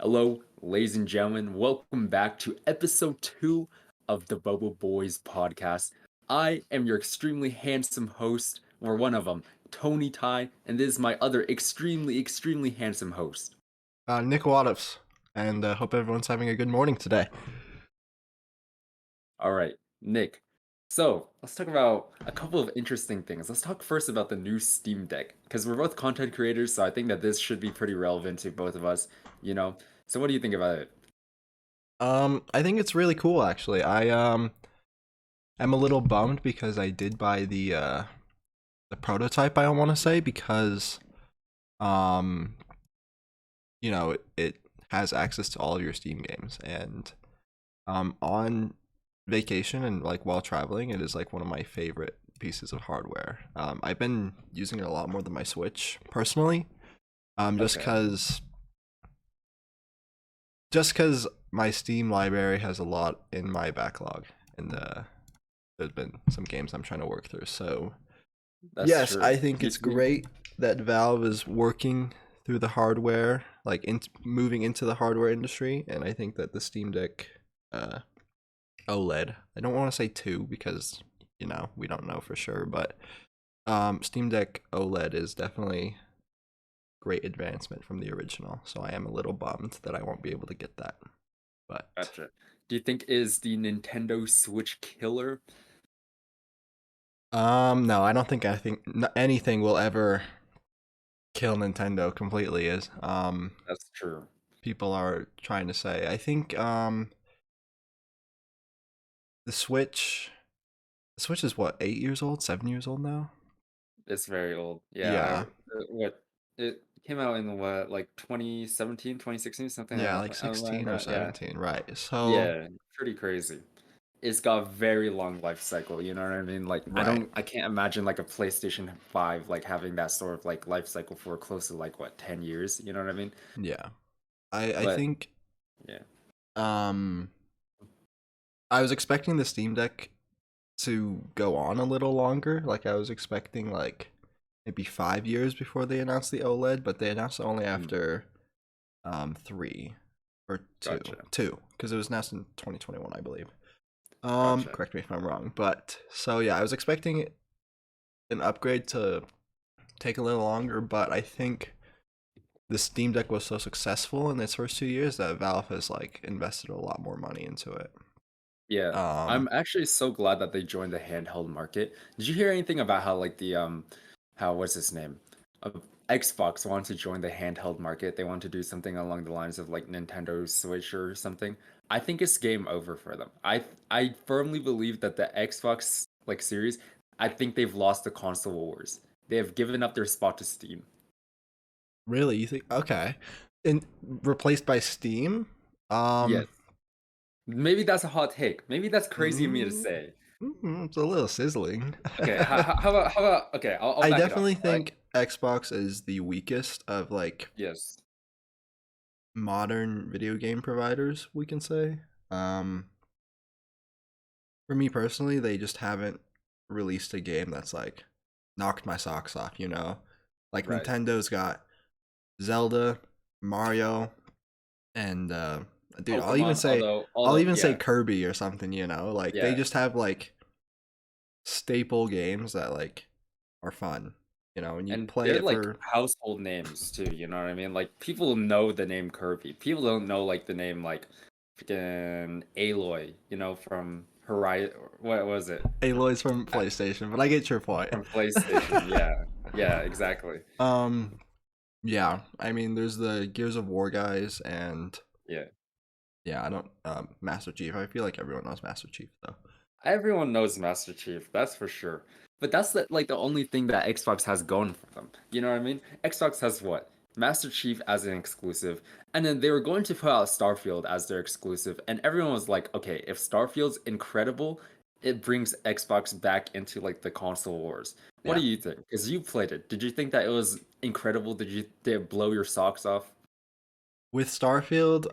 Hello, ladies and gentlemen. Welcome back to episode 2 of the Boba Boys podcast. I am your extremely handsome host, or one of them, Tony Ty, and this is my other extremely handsome host. Nick Waddofs, and hope everyone's having a good morning today. All right, Nick. So let's talk about a couple of interesting things. Let's talk first about the new Steam Deck, because we're both content creators, so I think that this should be pretty relevant to both of us, you know? So what do you think about it? I think it's really cool actually. I am a little bummed because I did buy the prototype. I want to say because um it has access to all of your Steam games, and on vacation and like while traveling, it is like one of my favorite pieces of hardware. I've been using it a lot more than my Switch personally. Just Okay. because just because my Steam library has a lot in my backlog, and there's been some games I'm trying to work through. So That's yes, true. I think You, it's you, great that Valve is working through the hardware, like moving into the hardware industry, and I think that the Steam Deck uh, OLED. I don't want to say two because we don't know for sure, but Steam Deck OLED is definitely great advancement from the original. So I am a little bummed that I won't be able to get that. But Gotcha. Do you think is the Nintendo Switch killer? no, I don't think anything will ever kill Nintendo completely. Is That's true. people are trying to say. I think the Switch, the Switch is what, 8 years old, 7 years old now. It's very old. Yeah, Yeah, what it came out in what like 2017, 2016, something yeah, like like 16 or that. Yeah. 17, right? So Yeah, pretty crazy. It's got a very long life cycle, you know what I mean? Like right, I can't imagine like a PlayStation 5 like having that sort of like life cycle for close to like what, 10 years, you know what I mean? yeah. I But think yeah. um I was expecting the Steam Deck to go on a little longer. Like I was expecting like maybe 5 years before they announced the OLED, but they announced it only Mm, after three or gotcha. two, because it was announced in 2021, I believe. Gotcha. Correct me if I'm wrong, but so yeah, I was expecting an upgrade to take a little longer, but I think the Steam Deck was so successful in its first 2 years that Valve has like invested a lot more money into it. Yeah, Um, I'm actually so glad that they joined the handheld market. Did you hear anything about how like the how what's his name? Xbox wanted to join the handheld market. They want to do something along the lines of like Nintendo Switch or something. I think it's game over for them. I firmly believe that the Xbox like series, I think they've lost the console wars. They have given up their spot to Steam. really, you think okay, and replaced by Steam? Yes. Um, Maybe that's a hot take. Maybe that's crazy of me to mm, say. it's a little sizzling. Okay, how about okay, I'll I back it up. definitely All right. think Xbox is the weakest of like Yes. modern video game providers, we can say. Um, for me personally, they just haven't released a game that's like knocked my socks off, you know? Like Right. Nintendo's got Zelda, Mario, and dude, Pokemon, I'll although even say yeah, Kirby or something, you know? Like they yeah. just have like staple games that like are fun, and you And play they're it like for household names too, you know what I mean? Like people know the name Kirby. People don't know like the name like freaking Aloy, from Horizon, what was it? Aloy's from Uh, PlayStation, but I get your point. From PlayStation. Yeah. Yeah, exactly. um yeah, I mean there's the Gears of War guys, and Yeah. yeah, I don't Master Chief. I feel like everyone knows Master Chief though. Everyone knows Master Chief, that's for sure. But that's like the only thing that Xbox has going for them. You know what I mean? Xbox has what? Master Chief as an exclusive, and then they were going to put out Starfield as their exclusive, and everyone was like, okay, if Starfield's incredible, it brings Xbox back into like the console wars. What do Yeah. you think? Because you played it. Did you think that it was incredible? Did it blow your socks off? With Starfield,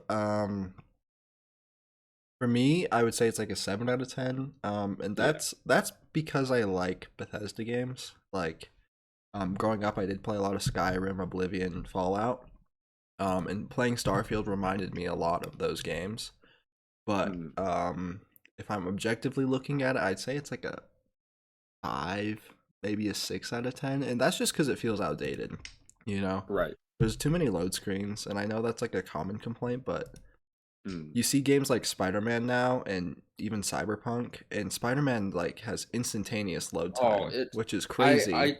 for me, I would say it's like a 7 out of 10. And Yeah. that's because I like Bethesda games. Like, growing up, I did play a lot of Skyrim, Oblivion, Fallout. And playing Starfield reminded me a lot of those games. But Mm, if I'm objectively looking at it, I'd say it's like a 5, maybe a 6 out of 10, and that's just because it feels outdated. You know, right. there's too many load screens, and I know that's like a common complaint, but Mm. you see games like Spider-Man now, and even Cyberpunk, and Spider-Man like has instantaneous load Oh, time, which is I, crazy.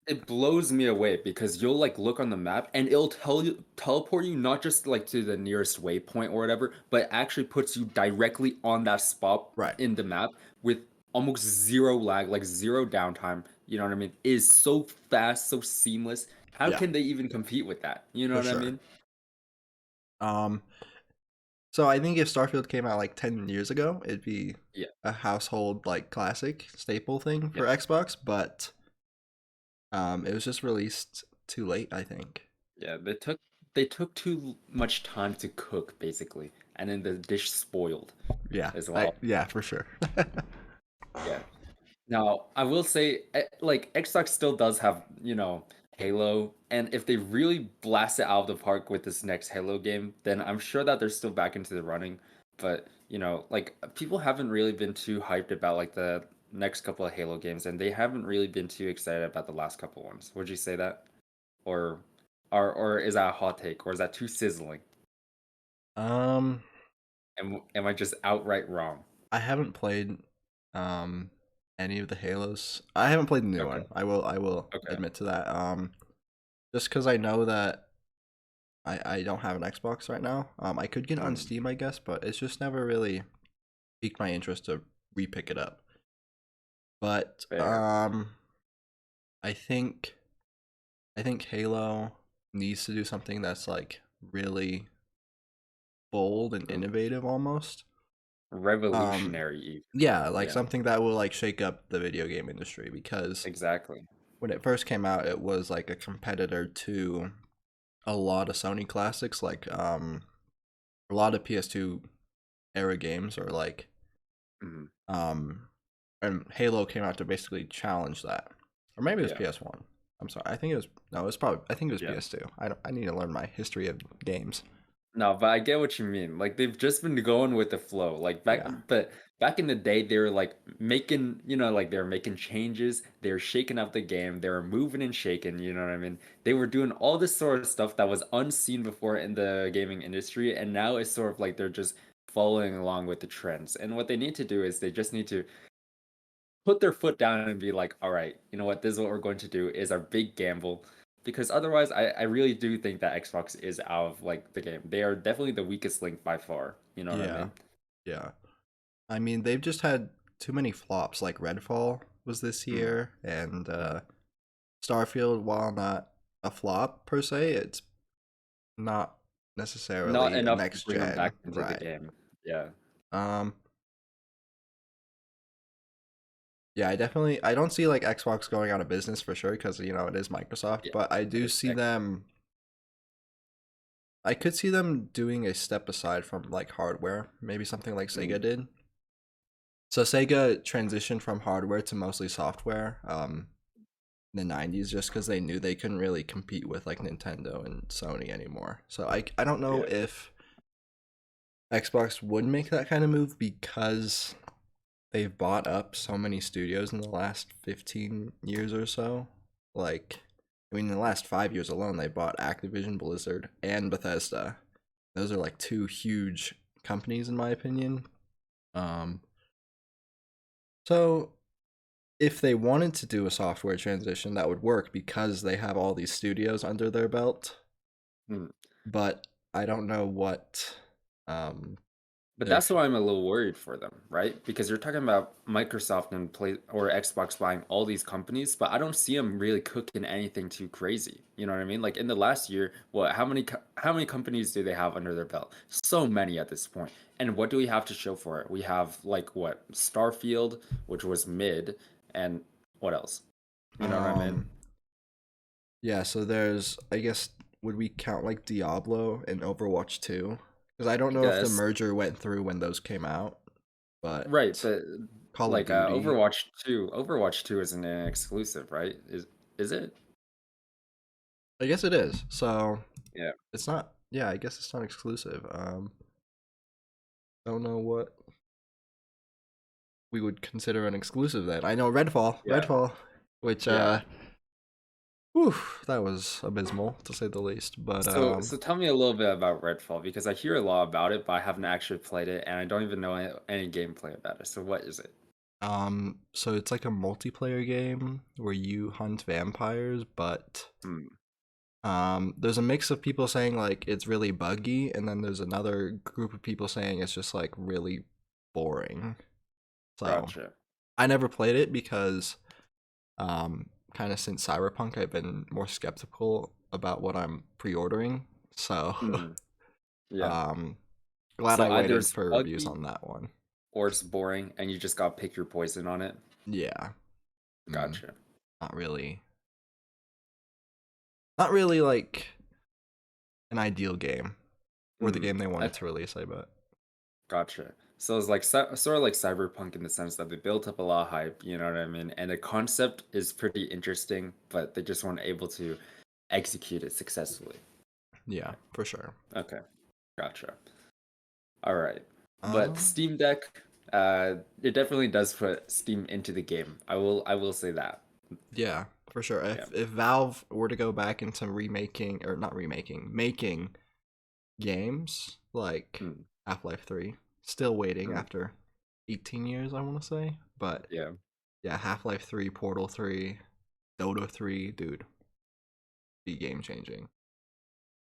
it blows me away because you'll like look on the map and it'll teleport you not just like to the nearest waypoint or whatever, but actually puts you directly on that spot Right, in the map with almost zero lag, like zero downtime. You know what I mean? It is so fast, so seamless. How yeah, can they even compete with that? You know for what I sure. mean? Um, so I think if Starfield came out like 10 years ago, it'd be Yeah, a household like classic staple thing yeah, for Xbox, but it was just released too late, I think. yeah. They took too much time to cook basically, and then the dish spoiled Yeah, as I well. yeah, for sure. Yeah. Now, I will say, like Xbox still does have, Halo, and if they really blast it out of the park with this next Halo game, then I'm sure that they're still back into the running. But, like people haven't really been too hyped about like the next couple of Halo games, and they haven't really been too excited about the last couple ones. Would you say that? Or or is that a hot take, or is that too sizzling? um, Am I just outright wrong? I haven't played um any of the Halos. I haven't played the new Okay, one. I will okay. admit to that. Just because I know that I don't have an Xbox right now. I could get it on Mm, Steam, I guess, but it's just never really piqued my interest to re-pick it up. But fair. I think I think Halo needs to do something that's like really bold and innovative almost. Um Revolutionary even. yeah, like Yeah, something that will like shake up the video game industry because exactly. when it first came out it was like a competitor to a lot of Sony classics like a lot of PS2 era games or like Mhm. um and Halo came out to basically challenge that. Or maybe it was Yeah, PS1. I'm sorry. I think it was no, it was probably I think it was yeah. PS2. I need to learn my history of games. No, but I get what you mean. Like they've just been going with the flow. Yeah. But back in the day, they were like making, like they were making changes. They were shaking up the game. They were moving and shaking. You know what I mean? They were doing all this sort of stuff that was unseen before in the gaming industry, and now it's sort of like they're just following along with the trends. And what they need to do is they just need to put their foot down and be like, all right, you know what, this is what we're going to do is our big gamble. Because otherwise, I really do think that Xbox is out of like the game. They are definitely the weakest link by far. You know what I Yeah. mean? Yeah. I mean, they've just had too many flops. Like Redfall was this Mm. year, and Starfield, while not a flop per se, it's not Not necessarily a enough to next bring them gen, back into the right? game. Yeah. Um, yeah, I don't see like Xbox going out of business for sure because it is Microsoft, Yeah. but I It do is see Xbox. them. I could see them doing a step aside from like hardware, maybe something like Mm. Sega did. So Sega transitioned from hardware to mostly software. In the 90s just because they knew they couldn't really compete with like Nintendo and Sony anymore. So I don't know Yeah. if Xbox would make that kind of move because they've bought up so many studios in the last 15 years or so. Like, I mean, in the last 5 years alone, they bought Activision, Blizzard, and Bethesda. Those are like two huge companies, in my opinion. Um, so if they wanted to do a software transition, that would work because they have all these studios under their belt. Mm. But I don't know what um But their that's why I'm a little worried for them, right? Because you're talking about Microsoft and Play or Xbox buying all these companies, but I don't see them really cooking anything too crazy. You know what I mean? Like in the last year, what? How many companies do they have under their belt? So many at this point. And what do we have to show for it? We have like what? Starfield, which was mid, and what else? You know what I mean? um yeah, so there's I guess would we count like Diablo and Overwatch 2? Because I don't I know if the guess. merger went through when those came out, Right, but but Call of like Duty. Overwatch 2 isn't an exclusive, right? Is it? I guess it is. So Yeah. it's not yeah, I guess it's not exclusive. Don't know what we would consider an exclusive then. I know Yeah, Redfall, which yeah. whew, that was abysmal to say the least. But So tell me a little bit about Redfall because I hear a lot about it, but I haven't actually played it, and I don't even know any gameplay about it. So what is it? so it's like a multiplayer game where you hunt vampires, but Hmm, there's a mix of people saying like it's really buggy, and then there's another group of people saying it's just like really boring. So gotcha. I never played it because kind of since Cyberpunk I've been more skeptical about what I'm pre-ordering. So Hmm, yeah. um glad So I either waited it's for reviews buggy on that one. or it's boring, and you just gotta pick your poison on it. Yeah. Mm, Gotcha. not really. Not really like an ideal game or the Hmm. game they I wanted to release, I bet. gotcha. So it's like sort of like Cyberpunk in the sense that they built up a lot of hype, you know what I mean? And the concept is pretty interesting, but they just weren't able to execute it successfully. Yeah, for sure. Okay, gotcha. All right. But Um Steam Deck, it definitely does put Steam into the game. I will say that. yeah, for sure. Yeah. If Valve were to go back into remaking or not remaking, making games like Hmm. Half-Life 3, still waiting Hmm. after 18 years, I want to say. But Yeah. yeah, Half-Life 3, Portal 3, Dota 3, dude, be game changing.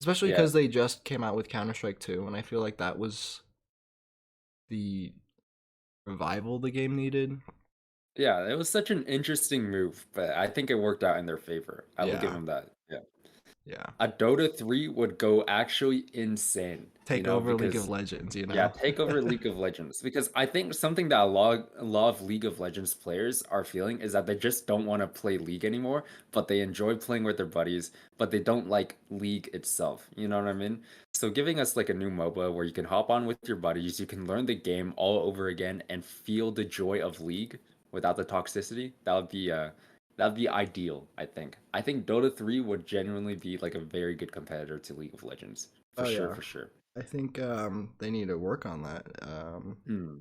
Especially Yeah. because they just came out with Counter-Strike 2, and I feel like that was the revival the game needed. Yeah, it was such an interesting move, but I think it worked out in their favor. I will give Yeah, them that. Yeah. yeah. A Dota 3 would go actually insane, Take over League of because Legends, you yeah, know? take over League of Legends because I think something that a lot of League of Legends players are feeling is that they just don't want to play League anymore, but they enjoy playing with their buddies, but they don't like League itself. You know what I mean? So giving us like a new MOBA where you can hop on with your buddies, you can learn the game all over again and feel the joy of League without the toxicity, that'd be ideal, I think. I think Dota 3 would genuinely be like a very good competitor to League of Legends. For Oh sure, yeah. for sure. I think they need to work on that. Hmm.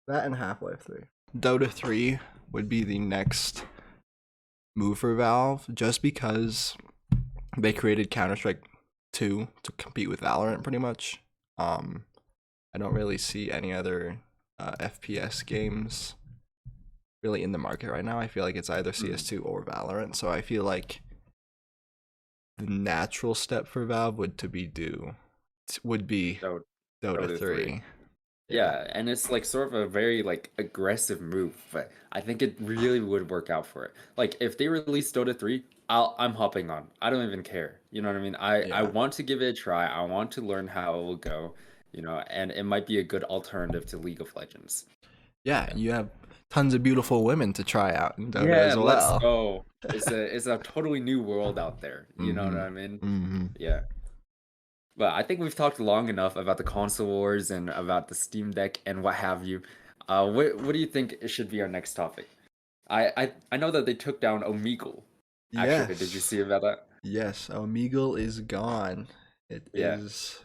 That and Half-Life 3. Dota 3 would be the next move for Valve just because they created Counter-Strike 2 to compete with Valorant pretty much. Um I don't really see any other FPS games really in the market right now. I feel like it's either Hmm. CS2 or Valorant. So I feel like the natural step for Valve would be Dota, Dota Dota 3. 3. Yeah. Yeah, and it's like sort of a very like aggressive move, but I think it really would work out for it. Like if they release Dota 3, I'm hopping on. I don't even care. You know what I mean? I Yeah. want to give it a try. I want to learn how it will go, and it might be a good alternative to League of Legends. Yeah, Yeah. you have tons of beautiful women to try out in Dota Yeah, as let's well. go. It's a totally new world out there. You know what Mhm. I mean? Mhm. Yeah. But I think we've talked long enough about the console wars and about the Steam Deck and what have you. What do you think it should be our next topic? I know that they took down Omegle. Actually, did you Yes. see about that? Yes, Omegle is gone. It Yeah. is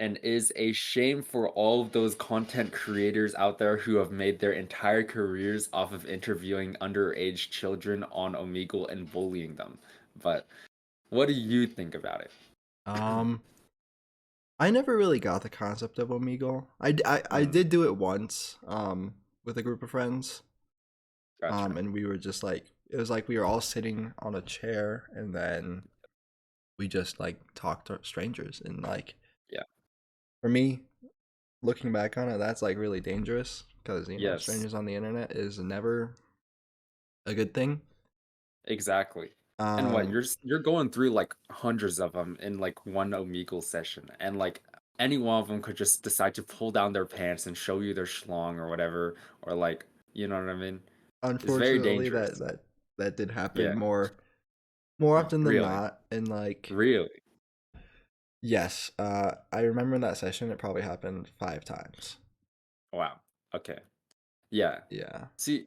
And is a shame for all of those content creators out there who have made their entire careers off of interviewing underage children on Omegle and bullying them. But what do you think about it? um I never really got the concept of Omegle. I Hmm, did do it once with a group of friends. gotcha. And we were just like it was like we were all sitting on a chair and then we just like talked to strangers and like Yeah. for me looking back on it that's like really dangerous because Yes. strangers on the internet is never a good thing. Exactly. And what um you're going through like hundreds of them in like one Omegle session, and like any one of them could just decide to pull down their pants and show you their schlong or whatever, or like you know what I mean? It's very Unfortunately dangerous. that did happen Yeah, more often than really, not and like really. yes, I remember in that session it probably happened 5 times. Wow. Okay. Yeah. Yeah. See,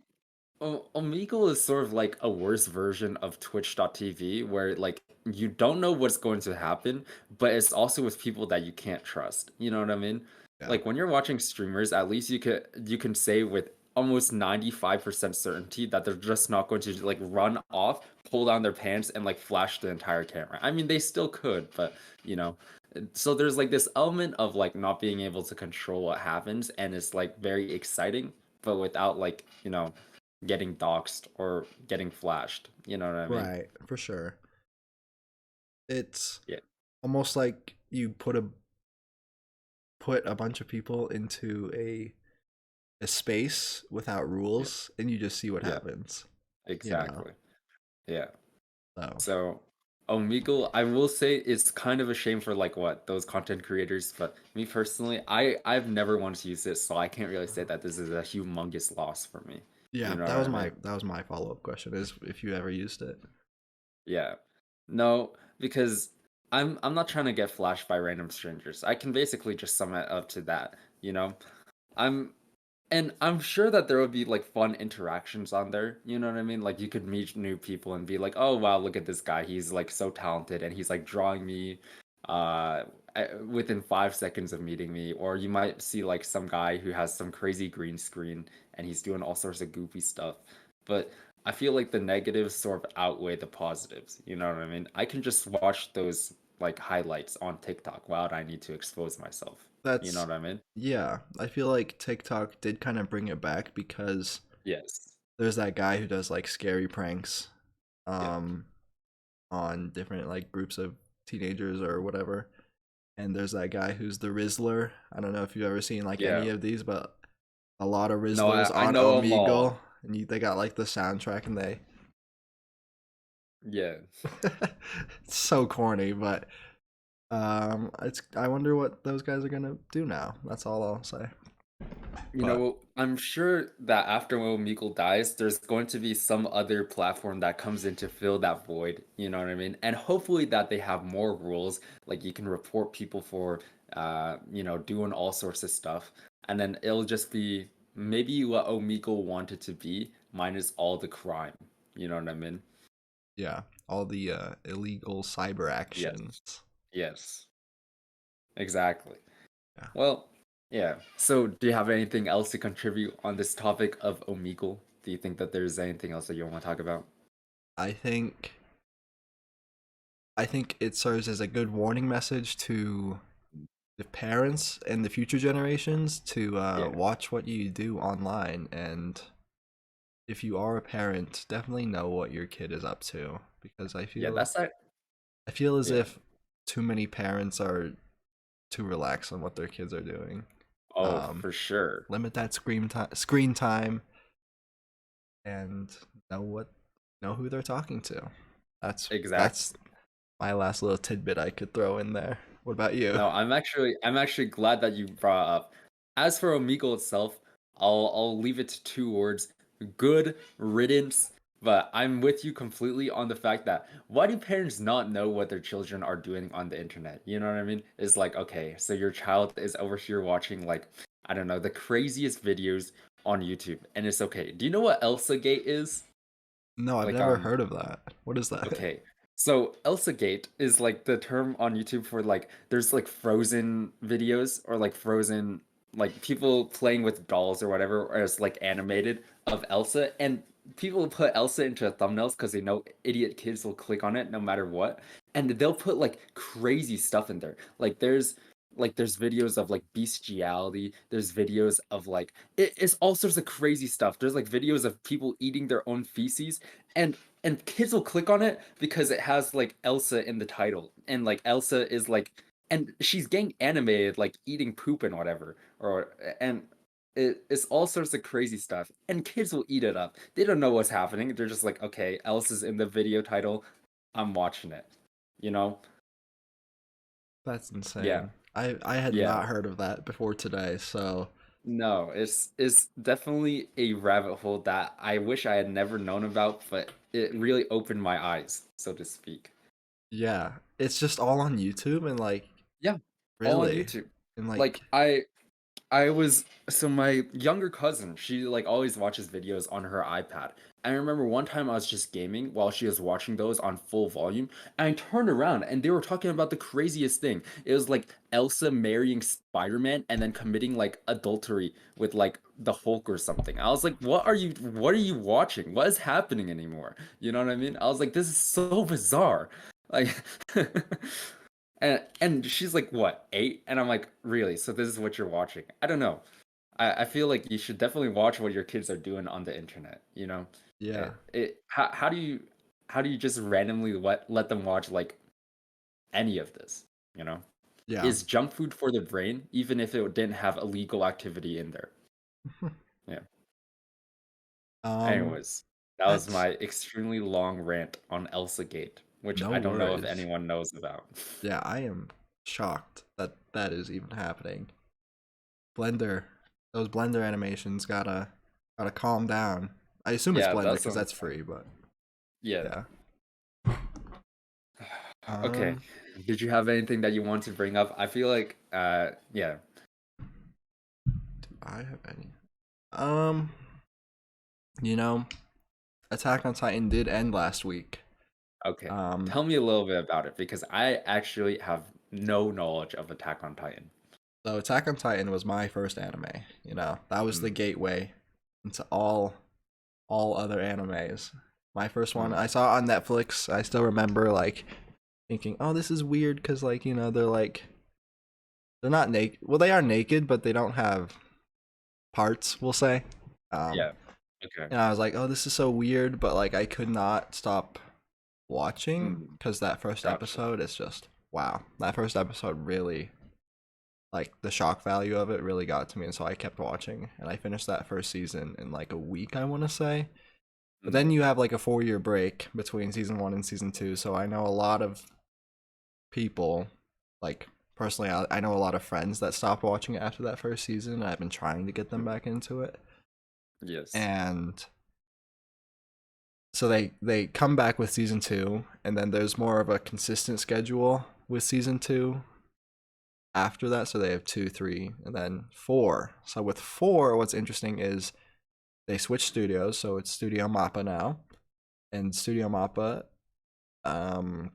Omegle is sort of like a worse version of Twitch.tv, where like you don't know what's going to happen, but it's also with people that you can't trust. You know what I mean? Yeah. Like when you're watching streamers, at least you can say with almost 95% certainty that they're just not going to like run off, pull down their pants and like flash the entire camera. I mean, they still could, but you know, so there's like this element of like not being able to control what happens and it's like very exciting, but without like, getting doxxed or getting flashed. You know what I mean? Right, for sure. It's Yeah. almost like you put a bunch of people into a space without Yeah. rules and you just see what Yeah. happens, you know. Exactly. Yeah. So, So, Omegle, I will say it's kind of a shame for like what those content creators, but me personally, I've never wanted to use this, so I can't really say that this is a humongous loss for me. yeah, You know what I mean? that was my follow-up question is if you ever used it. Yeah. No, because I'm not trying to get flashed by random strangers. I can basically just sum it up to that, you know? I'm And I'm sure that there would be like fun interactions on there. You know what I mean? Like you could meet new people and be like, "Oh wow, look at this guy. He's like so talented and he's like drawing me uh within 5 seconds of meeting me." Or you might see like some guy who has some crazy green screen and he's doing all sorts of goofy stuff. But I feel like the negatives sort of outweigh the positives. You know what I mean? I can just watch those like highlights on TikTok without I need to expose myself. You know That's what I mean? yeah, I feel like TikTok did kind of bring it back because Yes. there's that guy who does like scary pranks Yeah. um on different like groups of teenagers or whatever. And there's that guy who's the Rizzler. I don't know if you've ever seen like any Yeah. of these, but a lot of No, Rizzlers I on know them Omegle, all. and they got like the soundtrack, and they Yeah. it's so corny, but it's I wonder what those guys are gonna do now. That's all I'll say. But I'm sure that after Omegle dies, there's going to be some other platform that comes in to fill that void. You know what I mean? And hopefully that they have more rules, like you can report people for, doing all sorts of stuff, and then it'll just be maybe what Omegle wanted to be, minus all the crime. You know what I mean? yeah, all the illegal cyber Yes. actions. Yes. Exactly. Yeah, Well, yeah. So, do you have anything else to contribute on this topic of Omegle? Do you think that there's anything else that you want to talk about? I think I think it serves as a good warning message to the parents and the future generations to Yeah. watch what you do online, and if you are a parent, definitely know what your kid is up to, because Yeah, that's that. I feel as Yeah. if too many parents are too relaxed on what their kids are doing. Oh, Um, for sure. Limit that screen time, and know what know who they're talking to. That's Exactly. my last little tidbit I could throw in there. What about you? No, I'm actually glad that you brought up. As for Omegle itself, I'll leave it to two words: good riddance. But I'm with you completely on the fact that why do parents not know what their children are doing on the internet? You know what I mean? It's like, okay, so your child is over here watching like, I don't know, the craziest videos on YouTube, and it's okay. Do you know what Elsa Gate is? No, I've Like never heard of that. What is that? Okay. So Elsa Gate is like the term on YouTube for like there's like frozen videos or like frozen like people playing with dolls or whatever or it's like animated of Elsa and people put Elsa into thumbnails because they know idiot kids will click on it no matter what and they'll put like crazy stuff in there. There's videos of like bestiality, there's videos of like it's all sorts of crazy stuff. There's like videos of people eating their own feces and kids will click on it because it has like Elsa in the title and like Elsa is like and she's getting animated like eating poop and whatever or and it's all sorts of crazy stuff and kids will eat it up. They don't know what's happening. They're just like, okay, Elsa's in the video title, I'm watching it, you know. That's Yeah. insane. I had Yeah. not heard of that before today, so No, it's definitely a rabbit hole that I wish I had never known about, but it really opened my eyes, so to speak. yeah, it's just all on YouTube and like Yeah, all on really YouTube. and Like like I I was so my younger cousin, she like always watches videos on her iPad. I remember one time I was just gaming while she was watching those on full volume, and I turned around and they were talking about the craziest thing. It was like Elsa marrying Spider-Man and then committing like adultery with like the Hulk or something. I was like, what are you watching? What is happening anymore? You know what I mean? I was like, this is so bizarre. Like and she's like, what, 8? And I'm like, really? So this is what you're watching? I don't know. I feel like you should definitely watch what your kids are doing on the internet, you know? Yeah, How do you just randomly let them watch like any of this, you know? yeah. Is junk food for the brain, even if it didn't have illegal activity in there? Yeah. um, Anyways, that was that's my extremely long rant on Elsa Gate, which no I don't know if worries. anyone knows about. Yeah, I am shocked that that is even happening. Blender, those Blender animations gotta calm down. I assume it's Yeah, Blender that's because what I'm that's saying. free, but Yeah. yeah. Okay. Um, Did you have anything that you want to bring up? I feel like yeah. do I have any? Um, you know, Attack on Titan did end last week. Okay. Um, Tell me a little bit about it because I actually have no knowledge of Attack on Titan. so Attack on Titan was my first anime. That was the Mm, gateway into all other animes. My first one mm, I saw on Netflix. I still remember like thinking, "Oh, this is weird," because like they're not naked. Well, they are naked, but they don't have parts. We'll say. Um, yeah. Okay. and I was like, "Oh, this is so weird," but like I could not stop watching Mm, because that first gotcha. episode is just wow. That first episode really like the shock value of it really got to me, and so I kept watching, and I finished that first season in like a week, I want to say. But then Mm, you have like a 4 year break between season one and season two, so I know a lot of people, like personally, I know a lot of friends that stopped watching it after that first season, and I've been trying to get them back into it, yes. and so they come back with season two, and then there's more of a consistent schedule with season two after that. So they have two, three, and then four. So with four, what's interesting is they switch studios, so it's Studio Mappa now, and Studio Mappa, um,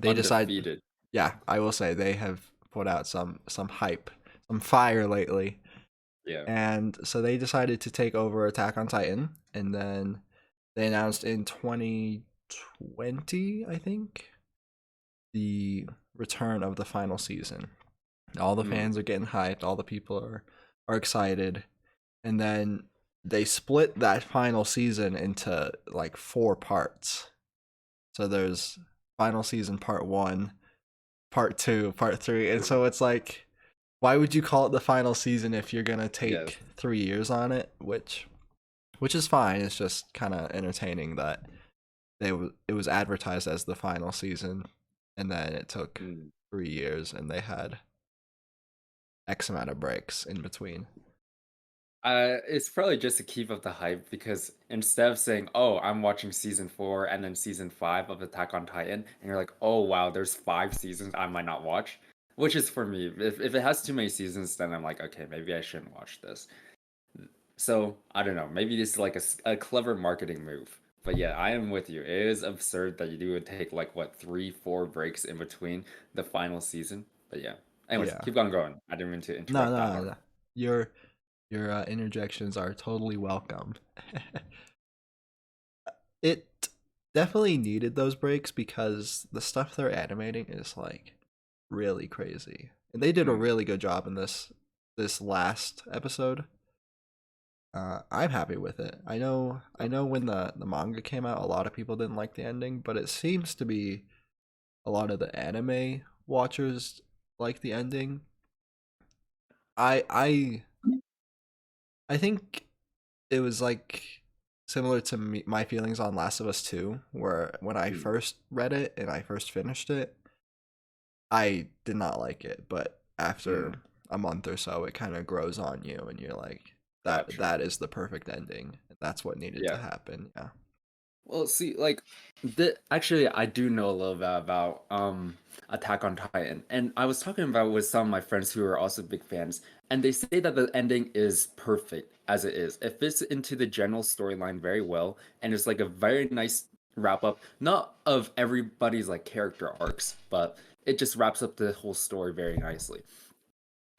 they decide. Undefeated. Yeah, I will say they have put out some hype, some fire lately, Yeah. and so they decided to take over Attack on Titan, and then they announced in 2020, I think, the return of the final season. All the Mm, fans are getting hyped, all the people are excited, and then they split that final season into like four parts. So there's final season part 1, part 2, part 3, and so it's like why would you call it the final season if you're going to yes. take 3 years on it, which is fine. It's just kind of entertaining that it was advertised as the final season, and then it took Mm. 3 years and they had X amount of breaks in between. It's probably just to keep up the hype because instead of saying, "Oh, I'm watching season 4 and then season 5 of Attack on Titan," and you're like, "Oh wow, there's 5 seasons I might not watch," which is for me. If it has too many seasons, then I'm like, okay, maybe I shouldn't watch this. So I don't know. Maybe this is like a clever marketing move. But yeah, I am with you. It is absurd that you would take like what 3, 4 breaks in between the final season. But yeah. Anyways, Yeah. keep on going. I didn't mean to No, interrupt that no, hard. no. Your interjections are totally welcome. It definitely needed those breaks because the stuff they're animating is like really crazy. And they did a Mm, really good job in this last episode. I'm happy with it. I know when the manga came out, a lot of people didn't like the ending, but it seems to be a lot of the anime watchers like the ending. I I think it was like similar to my feelings on Last of Us 2, where when I mm, first read it and I first finished it, I did not like it, but after mm, a month or so, it kind of grows on you, and you're like, that gotcha. is the perfect ending. That's what needed to Yeah. happen. Yeah. Well, see, like, actually, I do know a little bit about Attack on Titan, and I was talking about with some of my friends who are also big fans, and they say that the ending is perfect as it is. It fits into the general storyline very well, and it's like a very nice wrap up, not of everybody's like character arcs, but it just wraps up the whole story very nicely.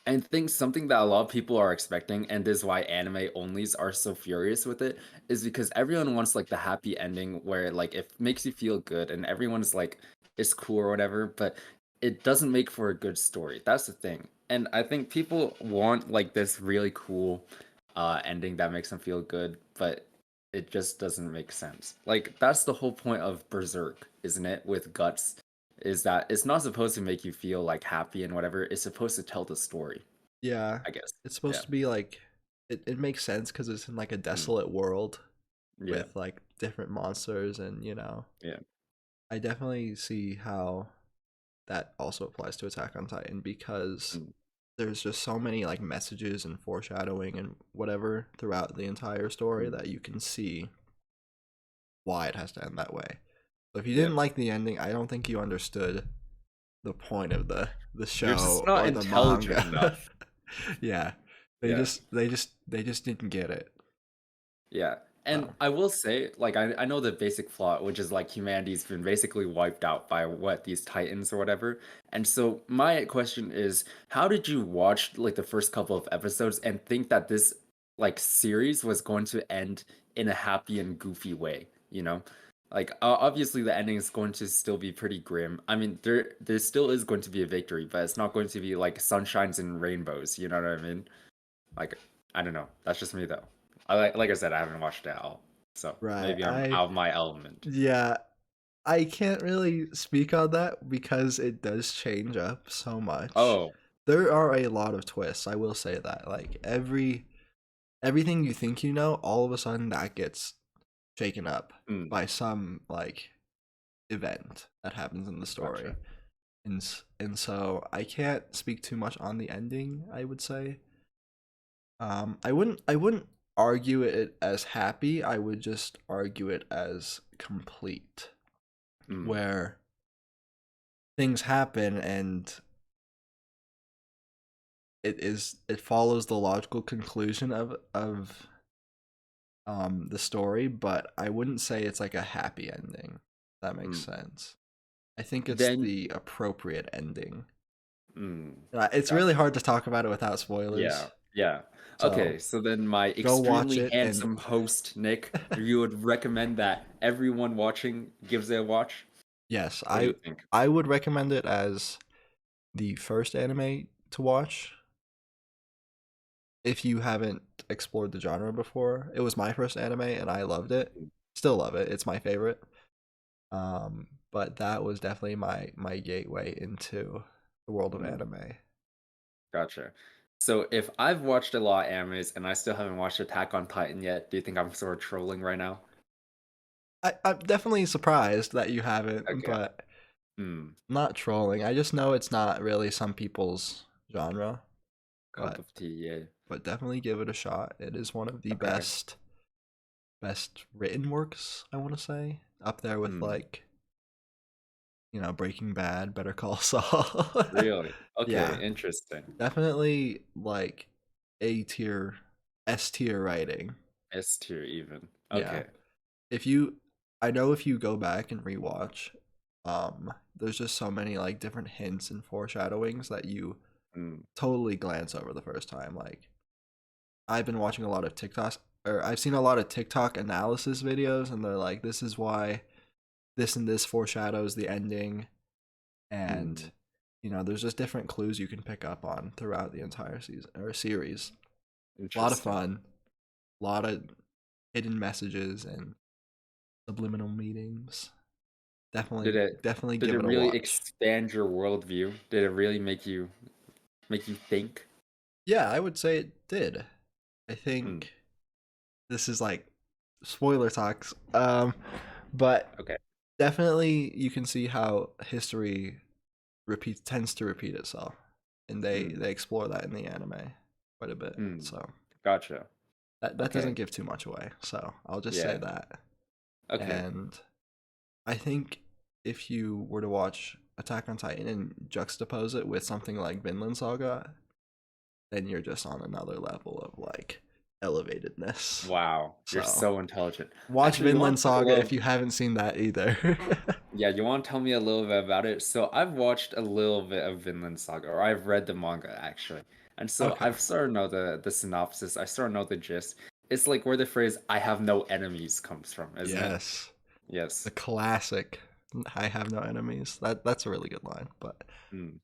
I think something that a lot of people are expecting, and this is why anime onlys are so furious with it, is because everyone wants like the happy ending where like it makes you feel good and everyone's like it's cool or whatever, but it doesn't make for a good story. That's the thing. And I think people want like this really cool ending that makes them feel good, but it just doesn't make sense. Like that's the whole point of Berserk, isn't it? With Guts is that it's not supposed to make you feel like happy and whatever. It's supposed to tell the story, Yeah, I guess. it's supposed Yeah. to be like it makes sense because it's in like a Mm. desolate world Yeah. with like different monsters, and Yeah. I definitely see how that also applies to Attack on Titan because Mm. there's just so many like messages and foreshadowing and whatever throughout the entire story Mm. that you can see why it has to end that way. So if you Yeah. didn't like the ending, I don't think you understood the point of the You're just show not or the intelligent manga. enough. Yeah. Yeah. They just didn't get it. Yeah. And So I will say, like, I know the basic flaw, which is like humanity's been basically wiped out by what these titans or whatever. And so my question is, how did you watch like the first couple of episodes and think that this like series was going to end in a happy and goofy way? You know, like obviously the ending is going to still be pretty grim. I mean, there still is going to be a victory, but it's not going to be like sunshines and rainbows. You know what I mean? Like, I don't know. That's just me though. Like I said, I haven't watched it at all, so right. maybe I'm out of my element. Yeah, I can't really speak on that because it does change up so much. Oh, There are a lot of twists, I will say that. Like everything you think you know, all of a sudden that gets shaken up mm, by some like event that happens in the story. gotcha. And so I can't speak too much on the ending, I would say. I wouldn't argue it as happy. I would just argue it as complete, Mm, where things happen and it follows the logical conclusion of the story, but I wouldn't say it's like a happy ending. If that makes mm. sense. I think it's Then, the appropriate ending. mm, It's really gotcha. hard to talk about it without Yeah, spoilers. yeah. So Okay, so then my go watch extremely it and handsome host Nick, you would recommend that everyone watching gives it a watch? yes, What do you think? I would recommend it as the first anime to watch if you haven't explored the genre before. It was my first anime and I loved it. Mm, Still love it. It's my favorite. But that was definitely my gateway into the world of mm. anime. Gotcha. So if I've watched a lot of animes and I still haven't watched Attack on Titan yet, do you think I'm sort of trolling right now? I'm definitely surprised that you haven't, Okay. but Hmm. not trolling. I just know it's not really some people's genre, Cup but of tea, yeah. definitely give it a shot. It is one of the Okay. best written works, I want to say, up there with Hmm. like, Breaking Bad, Better Call Saul. Really? Okay, Yeah, interesting. definitely like A tier, S tier writing. S tier even. Yeah. Okay. If you I know if you go back and rewatch, there's just so many like different hints and foreshadowings that you Hmm. totally glance over the first time. Like I've been watching a lot of TikToks, or I've seen a lot of TikTok analysis videos, and they're like, this is why this and this foreshadows the ending, and Hmm. there's just different clues you can pick up on throughout the entire season or series. A lot of Interesting. fun, a lot of hidden messages and subliminal meanings. Did it Definitely did give it it a really watch. expand your worldview? Did it really make you think? Yeah, I would say it did. I Hmm. think this is like spoiler talks. But Okay. definitely you can see how history repeats tends to repeat itself, and Hmm. they explore that in the anime quite a bit. Hmm. So Gotcha. that doesn't Okay. give too much away. So I'll just say Yeah. that. Okay. And I think if you were to watch Attack on Titan and juxtapose it with something like Vinland Saga, then you're just on another level of like elevatedness. Wow, you're So so intelligent. watch Actually, you want Vinland to talk a Saga if little? you haven't seen that either. Yeah, you want to tell me a little bit about it? So I've watched a little bit of Vinland Saga, or I've read the manga actually, and so Okay. I've sort of know the synopsis. I sort of know the gist. It's like where the phrase "I have no enemies" comes from, isn't it? Yes. The Yes. classic I have no enemies. That's a really good line. But Mm,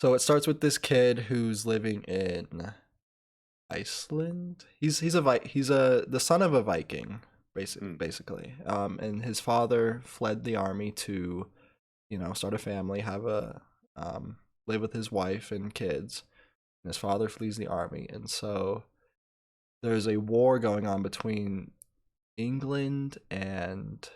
so it starts with this kid who's living in Iceland. He's the son of a Viking, mm, basically. And his father fled the army to, start a family, have a live with his wife and kids. And his father flees the army, and so there's a war going on between England and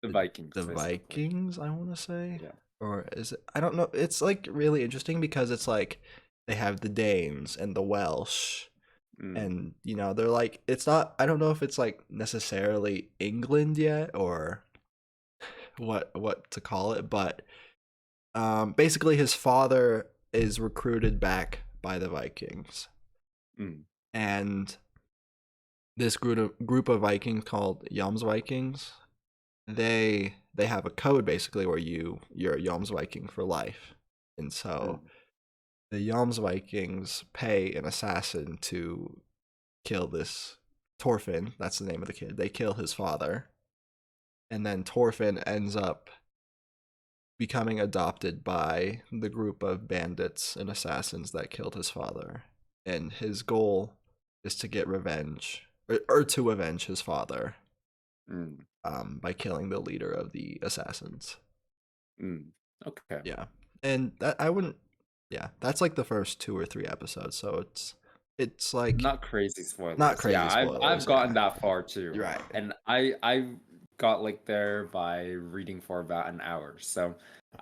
the the Vikings, basically. Vikings, I want to say. Yeah. Or is it? I don't know. It's like really interesting because it's like they have the Danes and the Welsh, Mm, and they're like, it's not, I don't know if it's like necessarily England yet or what to call it, but basically his father is recruited back by the Vikings, mm, and this group of Vikings called Vikings, they have a code basically where you're a Viking for life. And so mm, the Vikings pay an assassin to kill this Torfin. That's the name of the kid. They kill his father, and then Torfin ends up becoming adopted by the group of bandits and assassins that killed his father. And his goal is to get revenge, or to avenge his father, mm, by killing the leader of the assassins. mm. Okay. Yeah, and that I wouldn't. Yeah, that's like the first 2 or 3 episodes, so it's like Not crazy not spoilers. Yeah, crazy I've spoilers. gotten Yeah, that far too. right. And I got like there by reading for about an hour. So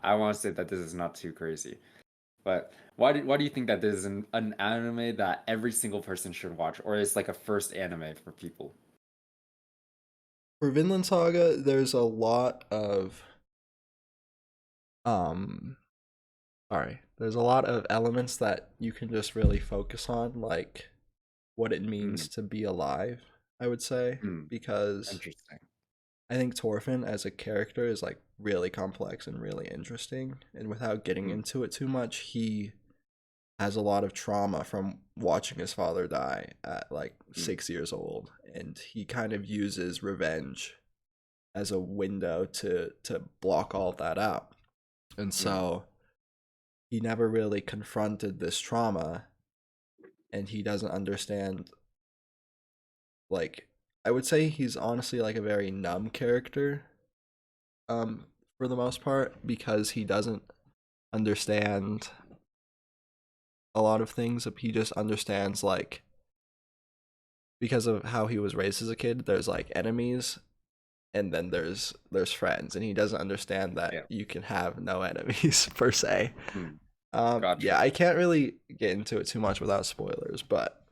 I want to say that this is not too crazy. But why do you think that this is an anime that every single person should watch, or is like a first anime for people? For Vinland Saga, there's a lot of um. Sorry, there's a lot of elements that you can just really focus on, like what it Mm, means to be alive. I would say mm, because interesting. I think Thorfinn as a character is like really complex and really interesting. And without getting Mm, into it too much, he has a lot of trauma from watching his father die at like mm, 6 years old. And he kind of uses revenge as a window to block all that out. And mm, so he never really confronted this trauma, and he doesn't understand, like, I would say he's honestly like a very numb character, um for the most part, because he doesn't understand a lot of things. He just understands, like, because of how he was raised as a kid, there's like enemies, and then there's friends, and he doesn't understand that yeah. you can have no enemies per se. Mm, Yeah, gotcha. I can't really get into it too much without spoilers, but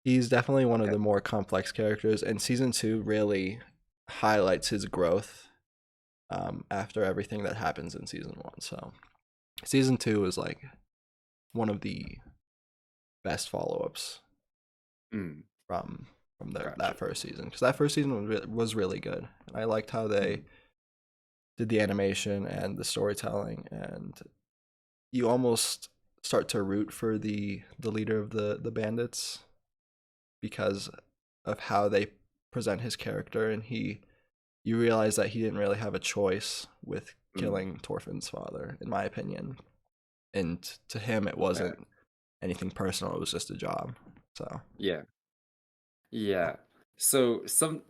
he's definitely one of Okay. the more complex characters, and season 2 really highlights his growth, after everything that happens in season 1. So season 2 is like one of the best follow-ups Mm, from that gotcha. first season, because that first season was really good, and I liked how they Mm, did the animation and the storytelling, and you almost start to root for the leader of the bandits because of how they present his character, and you realize that he didn't really have a choice with mm, killing Torfinn's father, in my opinion. And to him, it okay. wasn't anything personal; it was just a job. So Yeah. Yeah. So something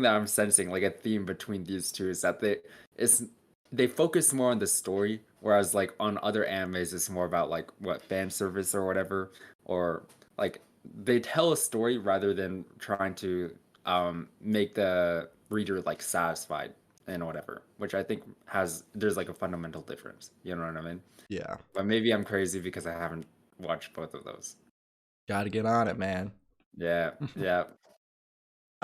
that I'm sensing like a theme between these two is that it's they focus more on the story, whereas like on other animes it's more about like what fan service or whatever, or like they tell a story rather than trying to make the reader like satisfied and whatever, which I think there's like a fundamental difference. You know what I mean? yeah, But maybe I'm crazy because I haven't watched both of those. got to get on it, man. Yeah, yeah.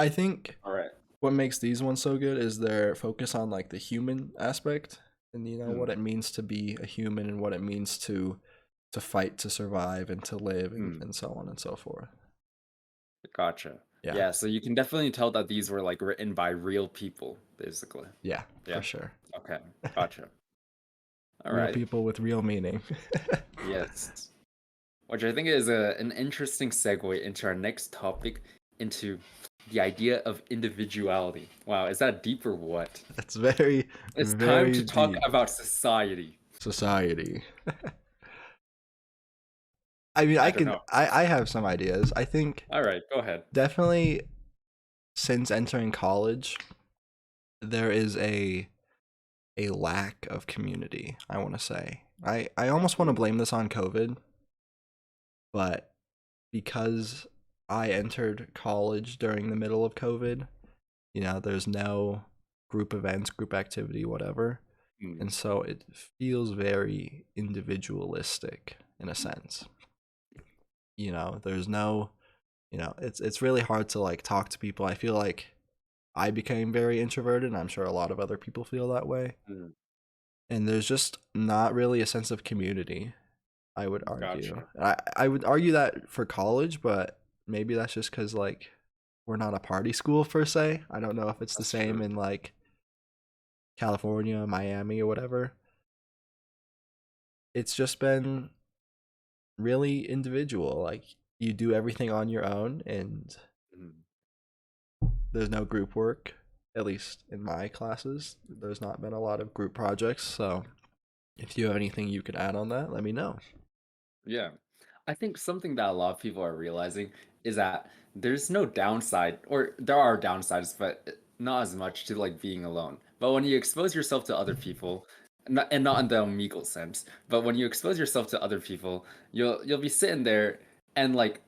I think All right. what makes these ones so good is their focus on like the human aspect and what Mm, it means to be a human and what it means to fight to survive and to live mm, and so on and so forth. gotcha. Yeah. Yeah, so you can definitely tell that these were like written by real people, basically. Yeah, for Yeah. sure. Okay. Gotcha. All Real right. people with real meaning. Yes. Which I think is an interesting segue into our next topic, into the idea of individuality. Wow, is that deep or what? That's very, It's time very to talk deep. about society. Society. I mean, I don't know. I have some ideas. I think All right, go ahead. definitely since entering college, there is a lack of community, I want to say. I almost want to Mm, blame this on COVID, but because I entered college during the middle of COVID, there's no group events, group activity, whatever. mm, And so it feels very individualistic in a sense. There's no, it's really hard to like talk to people. I feel like I became very introverted, and I'm sure a lot of other people feel that way. mm, And there's just not really a sense of community, I would argue. gotcha. I would argue that for college, but maybe that's just because like we're not a party school per se. I don't know if it's the That's same true. in like California, Miami, or whatever. It's just been really individual. Like you do everything on your own, and Mm. there's no group work. At least in my classes, there's not been a lot of group projects. So if you have anything you could add on that, let me know. Yeah. I think something that a lot of people are realizing is that there's no downside, or there are downsides, but not as much to like being alone. But when you expose yourself to other people, and not in the amigo sense, but when you expose yourself to other people, you'll be sitting there and like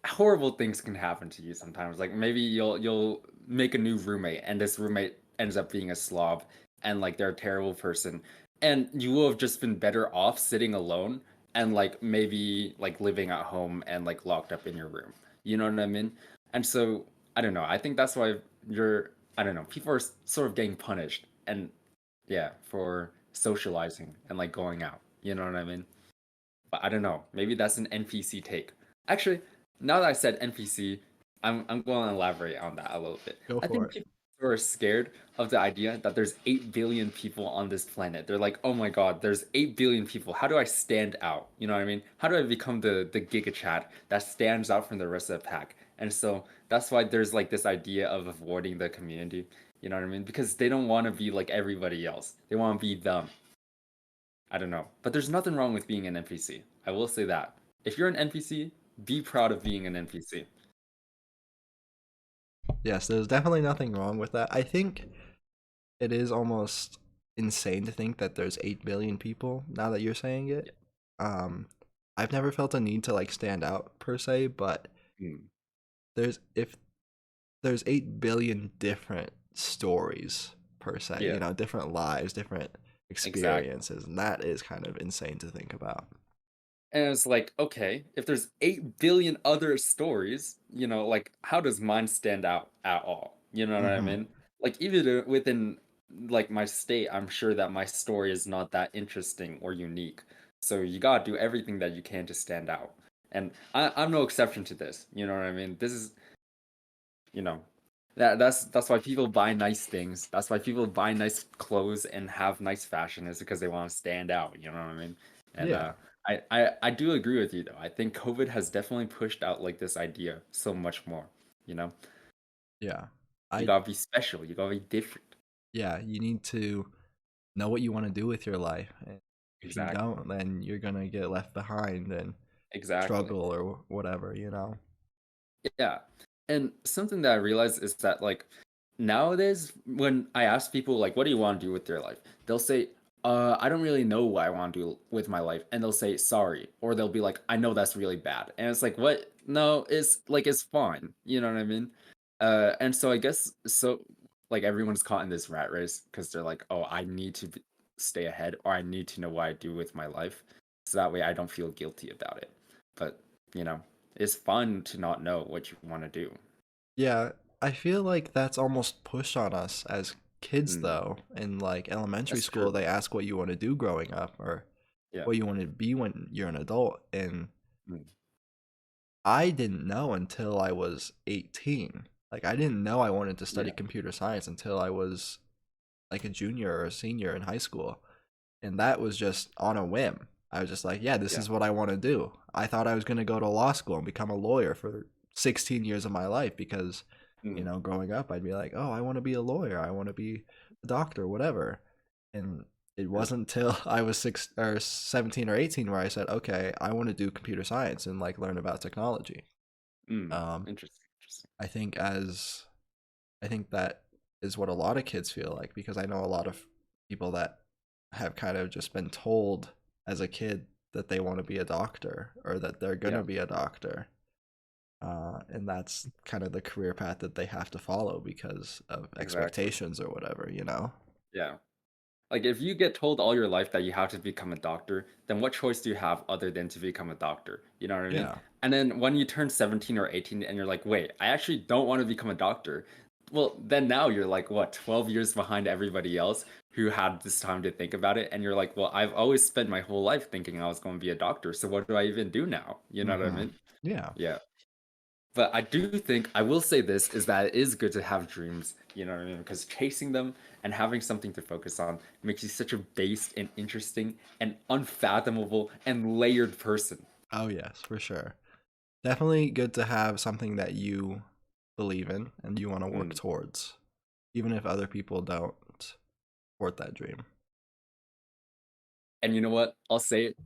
horrible things can happen to you sometimes. Like maybe you'll make a new roommate and this roommate ends up being a slob and like they're a terrible person. And you will have just been better off sitting alone and like maybe like living at home and like locked up in your room. You know what I mean? And so I don't know. I think that's why I don't know, people are sort of getting punished and yeah, for socializing and like going out. You know what I mean? But I don't know. Maybe that's an NPC take. Actually, now that I said NPC, I'm going to elaborate on that a little bit. Go I for think it. people are scared of the idea that there's 8 billion people on this planet. They're like, "Oh my God, there's 8 billion people. How do I stand out?" You know what I mean? How do I become the Giga Chat that stands out from the rest of the pack? And so that's why there's like this idea of avoiding the community. You know what I mean? Because they don't want to be like everybody else. They want to be them. I don't know. But there's nothing wrong with being an NPC. I will say that. If you're an NPC, be proud of being an NPC. Yes, there's definitely nothing wrong with that. I think it is almost insane to think that there's 8 billion people now that you're saying it. Yeah. Um, I've never felt a need to like stand out per se, but Mm. if there's 8 billion different stories per se, Yeah, different lives, different exactly. experiences, and that is kind of insane to think about. And it's like, okay, if there's 8 billion other stories, like how does mine stand out at all? You know what I Hmm. mean? Like even within like my state, I'm sure that my story is not that interesting or unique. So you gotta do everything that you can to stand out. And I'm no exception to this. You know what I mean? This is you know that's why people buy nice things. That's why people buy nice clothes and have nice fashion is because they want to stand out. You know what I mean? And Yeah, I do agree with you though. I think COVID has definitely pushed out like this idea so much more. You know, yeah. you I gotta be special. You gotta be different. Yeah, you need to know what you want to do with your life. And if you Exactly. don't, then you're gonna get left behind and Exactly. struggle or whatever. Yeah. And something that I realized is that like nowadays when I ask people like what do you want to do with your life? They'll say, I don't really know what I want to do with my life. And they'll say sorry. Or they'll be like, I know that's really bad. And it's like, what? No, it's like it's fine. You know what I mean? And so I guess so like everyone's caught in this rat race because they're like, oh, I need to stay ahead or I need to know what I do with my life. So that way I don't feel guilty about it. But, you know, it's fun to not know what you want to do. Yeah, I feel like that's almost pushed on us as kids, Mm, though. In like elementary that's school, true. they ask what you want to do growing up or Yeah. what you want to be when you're an adult. And Mm, I didn't know until I was 18. Like, I didn't know I wanted to study yeah. computer science until I was like a junior or a senior in high school. And that was just on a whim. I was just like, yeah, this Yeah. is what I want to do. I thought I was going to go to law school and become a lawyer for 16 years of my life because, Mm, growing up, I'd be like, oh, I want to be a lawyer. I want to be a doctor, whatever. And it yeah. wasn't until I was 17 or 18 where I said, okay, I want to do computer science and like learn about technology. Mm, Um, interesting. Interesting. I think as I think that is what a lot of kids feel like because I know a lot of people that have kind of just been told as a kid that they want to be a doctor or that they're going Yeah. to be a doctor. And that's kind of the career path that they have to follow because of Exactly. expectations or whatever, you know? Yeah. Like if you get told all your life that you have to become a doctor, then what choice do you have other than to become a doctor? You know what I mean? Yeah. And then when you turn 17 or 18 and you're like, wait, I actually don't want to become a doctor. Well, then now you're like, what, 12 years behind everybody else who had this time to think about it. And you're like, well, I've always spent my whole life thinking I was going to be a doctor. So what do I even do now? You know what I Mm-hmm. mean? Yeah. Yeah. But I do think I will say this is that it is good to have dreams, you know what I mean? Because chasing them and having something to focus on makes you such a based and interesting and unfathomable and layered person. Oh, yes, for sure. Definitely good to have something that you believe in and you want to work Mm. towards, even if other people don't support that dream. And you know what? I'll say it.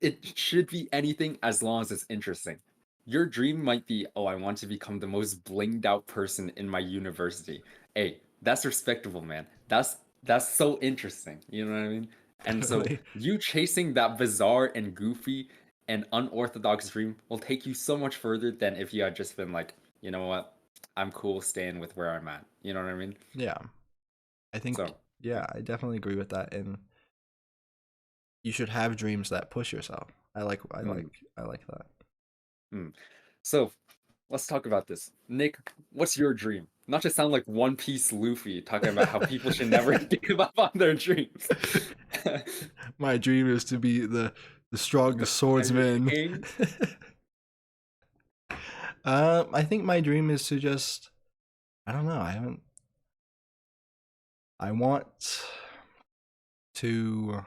It should be anything as long as it's interesting. Your dream might be, oh, I want to become the most blinged out person in my university. Hey, that's respectable, man. That's so interesting. You know what I mean? And so Definitely. you chasing that bizarre and goofy and unorthodox dream will take you so much further than if you had just been like, you know what? I'm cool staying with where I'm at. You know what I mean? Yeah. I think, So, yeah, I definitely agree with that. And you should have dreams that push yourself. mm, I like that. mm. So let's talk about this. Nick, what's your dream? Not to sound like One Piece Luffy talking about how people should never give up on their dreams. My dream is to be the The strongest Pirate swordsman. King. I think my dream is to just I don't know. I haven't. I want to.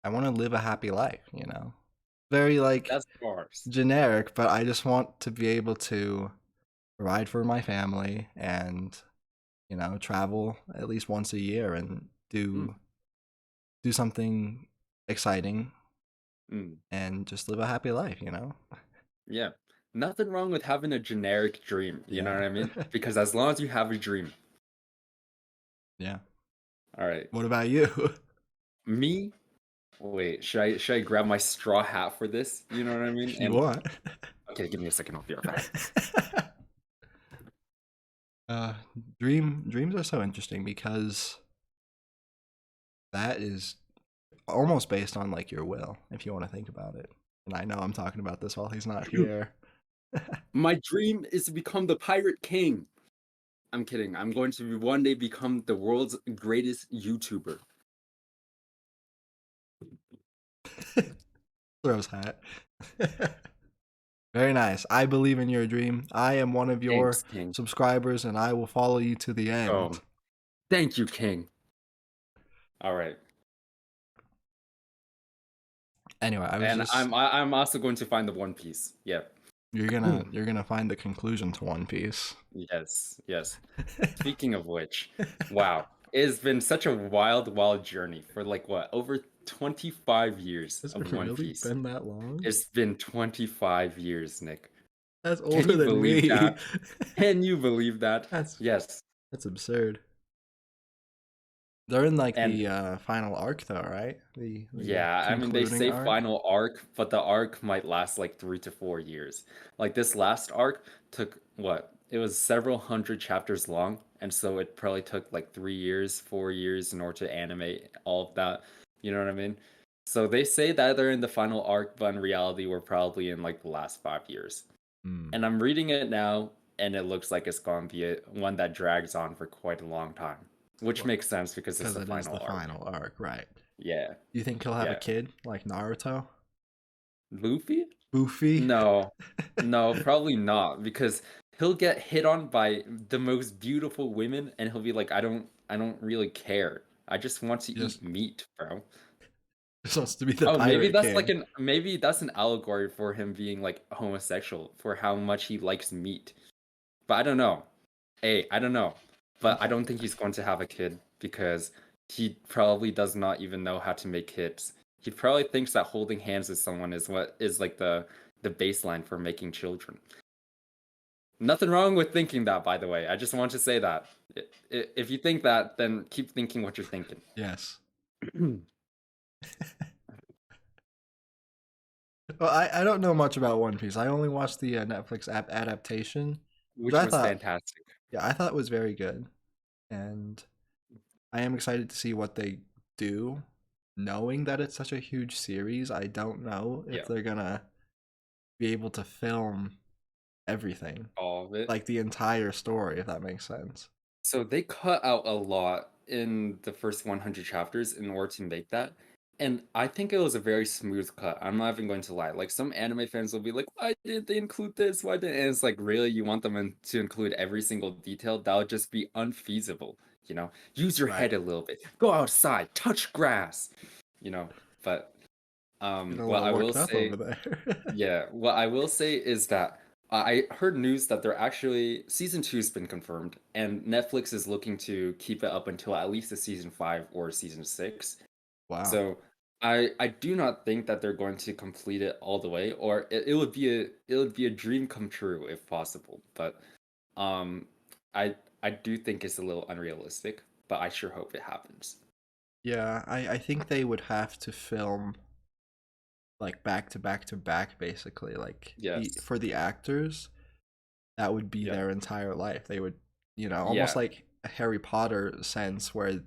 I want to live a happy life. Very like That's bars. generic, but I just want to be able to provide for my family and travel at least once a year and Mm, do something exciting mm, and just live a happy life. yeah. Nothing wrong with having a generic dream. You know Yeah. what I mean? Because as long as you have a dream. Yeah. All right. What about you? Me? Wait, should I grab my straw hat for this? You know what I mean? If you And want. okay, give me a second. I'll be right back. uh dreams are so interesting because that is almost based on like your will if you want to think about it. And I know I'm talking about this while he's not here. My dream is to become the Pirate King. I'm kidding. I'm going to one day become the world's greatest YouTuber. Throws hat. Very nice. I believe in your dream. I am one of your Thanks, King. subscribers and I will follow you to the end. Thank you, King. All right. Anyway, I was And just I'm also going to find the One Piece. Yeah. you're gonna find the conclusion to One Piece. Yes, yes. Speaking of which, wow. It's been such a wild, wild journey for like what, over 25 years Has of it One really Piece. been that long? It's been 25 years, Nick. That's Can older you than believe me. that? Can you believe that? that's Yes. that's absurd. They're in like And the final arc though, right? The yeah, I mean, they concluding say arc. final arc, but the arc might last like 3 to 4 years. Like this last arc took what? It was several hundred chapters long, and so it probably took like 3 years, 4 years in order to animate all of that. You know what I mean? So they say that they're in the final arc, but in reality, we're probably in like the last 5 years. Hmm. And I'm reading it now. and it looks like it's going to be one that drags on for quite a long time, which Well, makes sense because it's because the it is final the arc. final arc, right? Yeah, You think he'll have a yeah. kid like Naruto? Luffy? Goofy? No, no, probably not because he'll get hit on by the most beautiful women, and he'll be like, I don't really care. I just want to Just eat meat, bro. supposed to be the Oh, maybe pirate that's like king. an maybe that's an allegory for him being like homosexual for how much he likes meat. But I don't know. Hey, I don't know. But I don't think he's going to have a kid because he probably does not even know how to make hits. He probably thinks that holding hands with someone is what is like the baseline for making children. Nothing wrong with thinking that, by the way. I just want to say that. If you think that, then keep thinking what you're thinking. Yes. Well, I don't know much about One Piece. I only watched the Netflix app adaptation, which Which I was thought, fantastic. yeah, I thought was very good, and I am excited to see what they do. Knowing that it's such a huge series, I don't know if Yeah, they're gonna be able to film everything, all of it. like the entire story, if that makes sense. So they cut out a lot in the first 100 chapters in order to make that. And I think it was a very smooth cut. I'm not even going to lie. Like some anime fans will be like, why didn't they include this? Why didn't? And it's like, really, you want them to include every single detail? That would just be unfeasible. You know, use your Right. head a little bit. Go outside, touch grass. You know, but Getting a what little I will worked up over say there. yeah, what I will say is that I heard news that they're actually season two's been confirmed, and Netflix is looking to keep it up until at least the season five or season six. Wow. So I do not think that they're going to complete it all the way, or it would be a dream come true if possible. But um, I I do think it's a little unrealistic, but I sure hope it happens. Yeah, I think they would have to film like back to back to back, basically. Like Yes. for the actors, that would be Yep. their entire life. They would, almost Yeah. like a Harry Potter sense where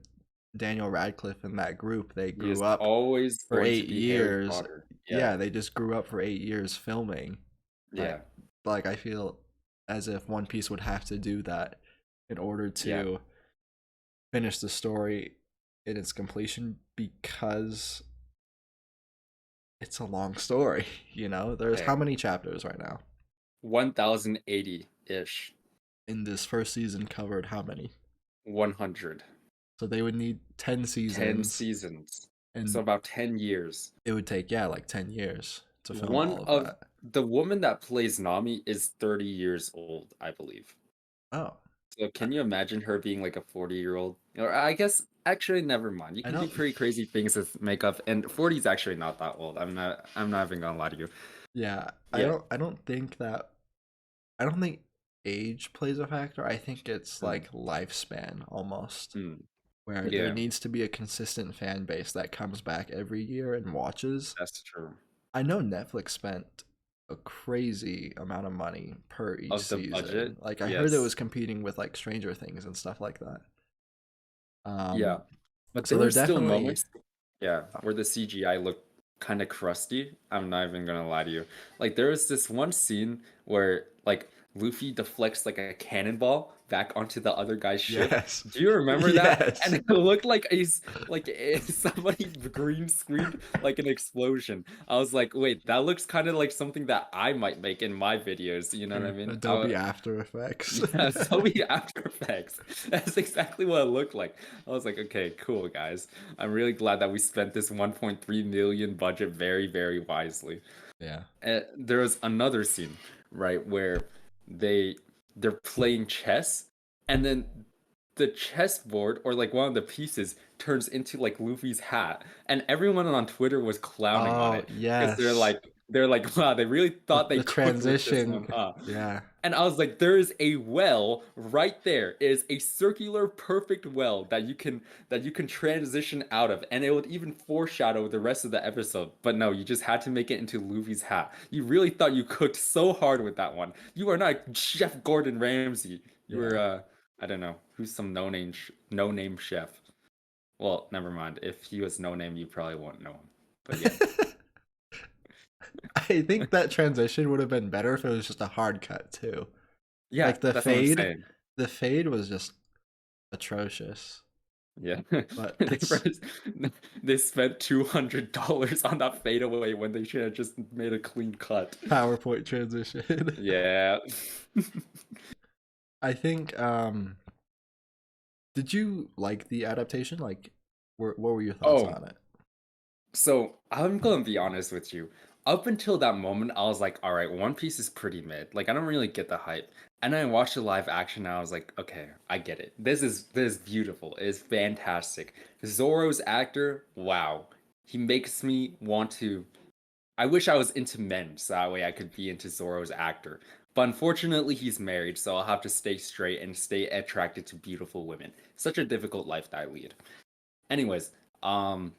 Daniel Radcliffe and that group, they He is grew up always for going to eight be Harry years. Potter. Yeah. Yeah, they just grew up for 8 years filming. I Yeah. like I feel as if One Piece would have to do that in order Yeah. to finish the story in its completion because it's a long story, There's how Hey. many chapters right now? 1080-ish. In this first season covered how many? 100. So they would need 10 10 seasons seasons. So and about 10 years. it would take like 10 years to film One all of of that. the woman that plays Nami is 30 years old, I believe. Oh, So I, can you imagine her being like a 40-year-old? Or I guess actually never mind. You I can do don't pretty crazy things with makeup and 40 is actually not that old. I'm not even gonna lie to you. yeah, Yeah. I don't think that I don't think age plays a factor. I think it's Mm, like lifespan almost, mm, where there yeah, needs to be a consistent fan base that comes back every year and watches. that's true. I know Netflix spent a crazy amount of money per each Of the budget, season. Like I heard it yes. was competing with like Stranger Things and stuff like that. Yeah. Um, But so there were they're still definitely moments, yeah, where the CGI looked kind of crusty. I'm not even gonna lie to you. Like there was this one scene where like Luffy deflects like a cannonball back onto the other guy's ship. yes, Do you remember that? And yes. it looked like somebody green screened like an explosion. I was like, wait, that looks kind of like something that I might make in my videos. You know what I Or mean? Adobe After Effects. Yeah, Adobe After Effects. That's exactly what it looked like. I was like, okay, cool, guys. I'm really glad that we spent this 1.3 million budget very, very wisely. Yeah. There was another scene, right, where they they're playing chess, and then the chessboard or like one of the pieces turns into like Luffy's hat, and everyone on Twitter was clowning on Oh it because yes. they're like, wow, they really thought they The cooked with this transition. one, huh? Yeah. And I was like, there is a well right there. It is a circular, perfect well that you can transition out of, and it would even foreshadow the rest of the episode. But no, you just had to make it into Luffy's hat. You really thought you cooked so hard with that one. You are not Chef Gordon Ramsay. You were Yeah. I don't know who's some no name chef. Well, never mind. If he was no name, you probably won't know him. But yeah, I think that transition would have been better if it was just a hard cut too. Yeah, Like that's what I'm saying. the fade was just atrocious. Yeah. But They it's first, they spent $200 on that fadeaway when they should have just made a clean cut. PowerPoint transition. Yeah. I think did you like the adaptation? Like what were your thoughts Oh, on it? so I'm gonna be honest with you. Up until that moment, I was like, all right, One Piece is pretty mid. Like, I don't really get the hype. And then I watched the live action and I was like, okay, I get it. This is beautiful. It's fantastic. Zoro's actor, wow. He makes me want to I wish I was into men so that way I could be into Zoro's actor. But unfortunately, he's married, so I'll have to stay straight and stay attracted to beautiful women. Such a difficult life that I lead. Anyways, um,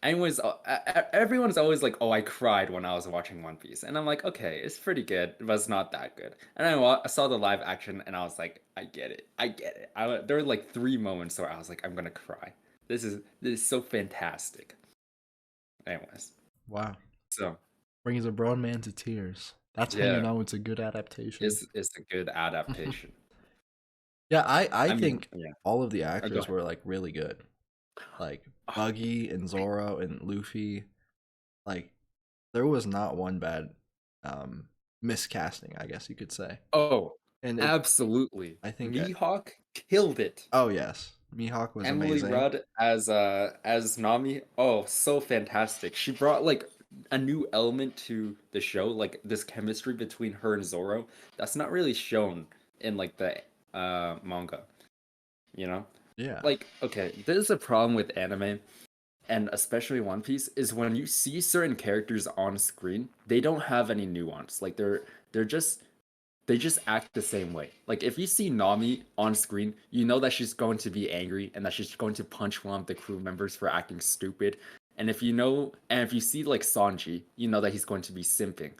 everyone's always like, "Oh, I cried when I was watching One Piece," and I'm like, "Okay, it's pretty good, but it's not that good." And I saw the live action, and I was like, "I get it, I get it." There were like 3 moments where I was like, "I'm gonna cry. This is so fantastic." Anyways, Wow. so Brings a grown man to tears. That's how you yeah, know it's a good adaptation. it's a good adaptation. Yeah, I I mean, think yeah. all of the Go actors ahead. were like really good. Like Oh, Buggy and Zoro and Luffy. Like there was not one bad um miscasting, I guess you could say. oh, And it absolutely. I think Mihawk killed it. oh yes, Mihawk was Emily amazing. Rudd as Nami. Oh, so fantastic. She brought like a new element to the show, like this chemistry between her and Zoro. That's not really shown in like the manga, you know? Yeah. Like, okay, there's a problem with anime and especially One Piece is when you see certain characters on screen, they don't have any nuance. Like they're just they just act the same way. Like if you see Nami on screen, you know that she's going to be angry and that she's going to punch one of the crew members for acting stupid. And if you see like Sanji, you know that he's going to be simping.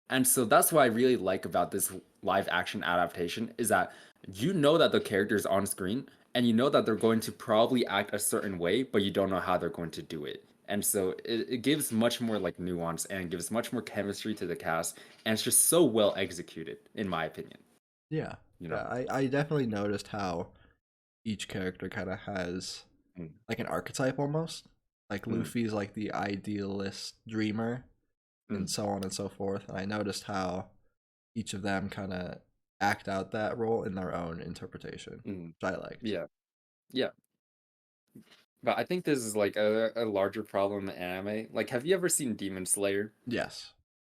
And so that's what I really like about this live action adaptation is that you know that the characters on screen and you know that they're going to probably act a certain way, but you don't know how they're going to do it. And so it gives much more like nuance and gives much more chemistry to the cast, and it's just so well executed, in my opinion. Yeah. You Yeah, know. I definitely noticed how each character kind of has Mm, like an archetype almost. Like mm, Luffy's like the idealist dreamer and mm, so on and so forth. And I noticed how each of them kind of act out that role in their own interpretation, mm. which I liked. Yeah, yeah. But I think this is like a larger problem in anime. Like, have you ever seen Demon Slayer? Yes.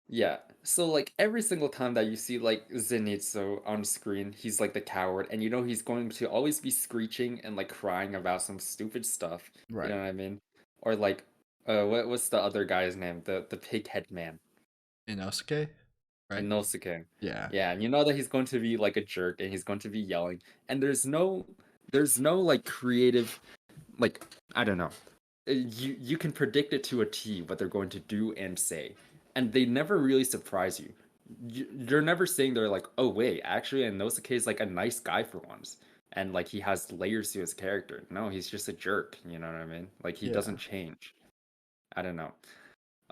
Yeah. So like every single time that you see like Zenitsu on screen, he's like the coward, and you know he's going to always be screeching and like crying about some stupid stuff. You Right. know what I mean? Or like, what's the other guy's name? The pig head man, Inosuke, right? Inosuke. Yeah. Yeah, and you know that he's going to be like a jerk, and he's going to be yelling, and there's no like creative, like I don't know, you can predict it to a T what they're going to do and say, and they never really surprise you. You're never saying they're like, oh wait, actually, Inosuke is like a nice guy for once, and like he has layers to his character. No, he's just a jerk. You know what I mean? Like he Yeah. doesn't change. I don't know,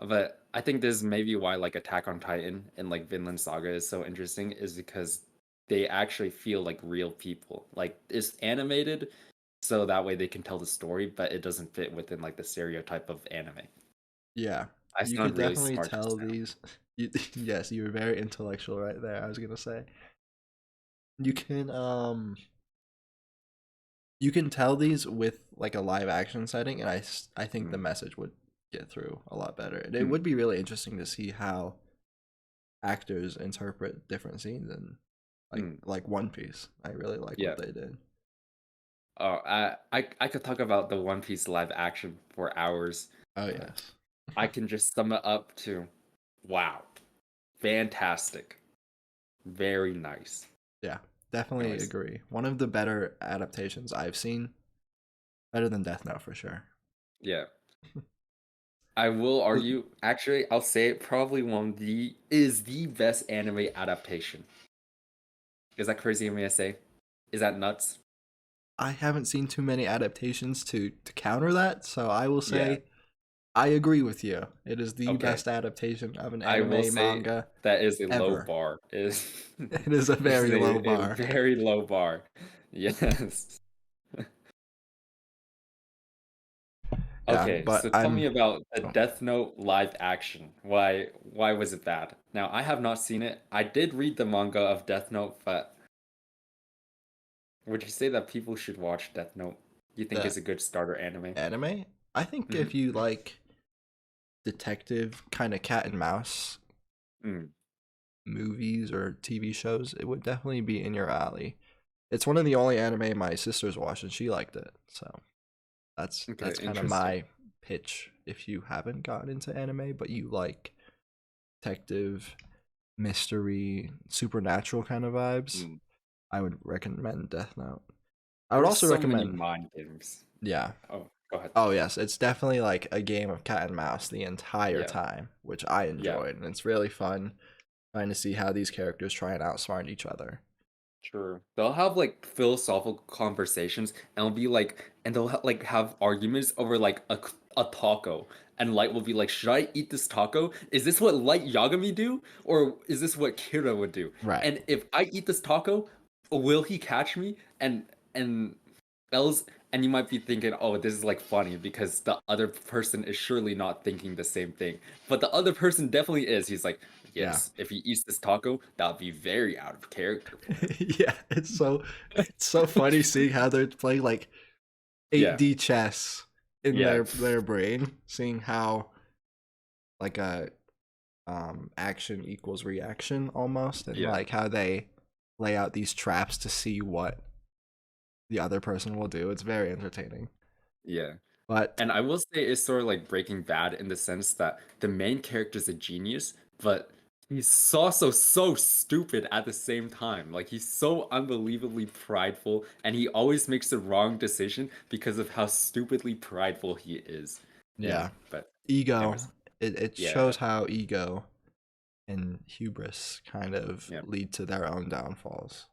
but I think this is maybe why like Attack on Titan and like Vinland Saga is so interesting is because they actually feel like real people. Like it's animated, so that way they can tell the story, but it doesn't fit within like the stereotype of anime. Yeah. I You could sound really definitely smart tell just now. these you, yes, you were very intellectual right there. I was going to say. You can you can tell these with like a live action setting and I think the Mm, message would get through a lot better. And it mm, would be really interesting to see how actors interpret different scenes in mm. like One Piece. I really like what Yeah. they did. Oh, I could talk about the One Piece live action for hours, Oh but yes. I can just sum it up to, wow, fantastic, very nice. Yeah, definitely Anyways, agree. One of the better adaptations I've seen, better than Death Note for sure. yeah, I will argue. Actually, I'll say it probably one of the is the best anime adaptation. Is that crazy of me to say? Is that nuts? I haven't seen too many adaptations to counter that, so I will Yeah. say I agree with you. It is the Okay, best adaptation of an I will anime say manga that is a low ever. bar. Is It is a this is very low a bar. very low bar. Yes. Yeah, Okay, but so tell I'm me about the oh, Death Note live action. Why was it bad? Now, I have not seen it. I did read the manga of Death Note, but would you say that people should watch Death Note? You think the is a good starter anime? anime. I think Mm-hmm. if you like detective kind of cat and mouse Mm. movies or TV shows, it would definitely be in your alley. It's one of the only anime my sister's watched and she liked it. So Okay, that's kind of interesting. my pitch if you haven't gotten into anime but you like detective, mystery, supernatural kind of vibes. Mm. I would recommend Death Note. I would There's also so many recommend mind games. yeah. Oh, go ahead. Oh yes, it's definitely like a game of cat and mouse the entire Yeah, time, which I yeah. enjoyed, and it's really fun trying to see how these characters try and outsmart each other. True. They'll have like philosophical conversations, and it'll be like, and they'll like have arguments over like a taco, and Light will be like, "Should I eat this taco? Is this what Light Yagami do, or is this what Kira would do? Right. And if I eat this taco, will he catch me?" And else, and you might be thinking, "Oh, this is like funny because the other person is surely not thinking the same thing," but the other person definitely is. He's like, Yeah. "Yes, if he eats this taco, that would be very out of character for him." Yeah, it's so funny seeing how they're playing like Yeah, 8D chess in yeah, their brain, seeing how like a action equals reaction almost, and yeah, like how they lay out these traps to see what the other person will do. It's very entertaining. yeah. But And I will say it's sort of like Breaking Bad in the sense that the main character is a genius, but he's also so stupid at the same time. Like he's so unbelievably prideful, and he always makes the wrong decision because of how stupidly prideful he is. Yeah, yeah, but ego. anyways, It yeah, shows how ego and hubris kind of yeah. lead to their own downfalls.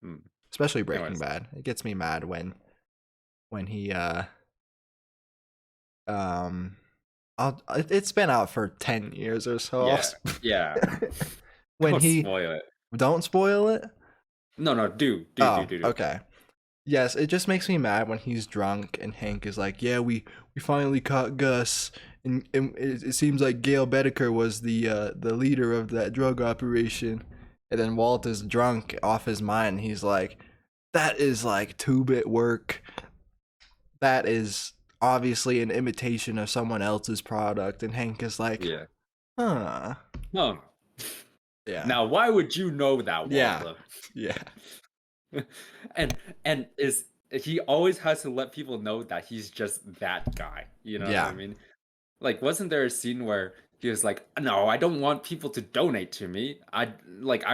Mm. Especially Breaking Anyways, Bad. It gets me mad when he um it's been out for 10 years or so. yeah, yeah. When Don't he spoil it. don't spoil it. No, no, Oh, do. okay. Yes, it just makes me mad when he's drunk and Hank is like, "Yeah, we finally caught Gus, and it seems like Gail Bedecker was the leader of that drug operation." And then Walt is drunk off his mind. He's like, "That is like 2-bit work. That is obviously an imitation of someone else's product." And Hank is like, Yeah. "Huh, No. yeah, Now, why would you know that, yeah, Walter? yeah, And is he always has to let people know that he's just that guy. You know what I yeah, mean? Like, wasn't there a scene where he was like, "No, I don't want people to donate to me. I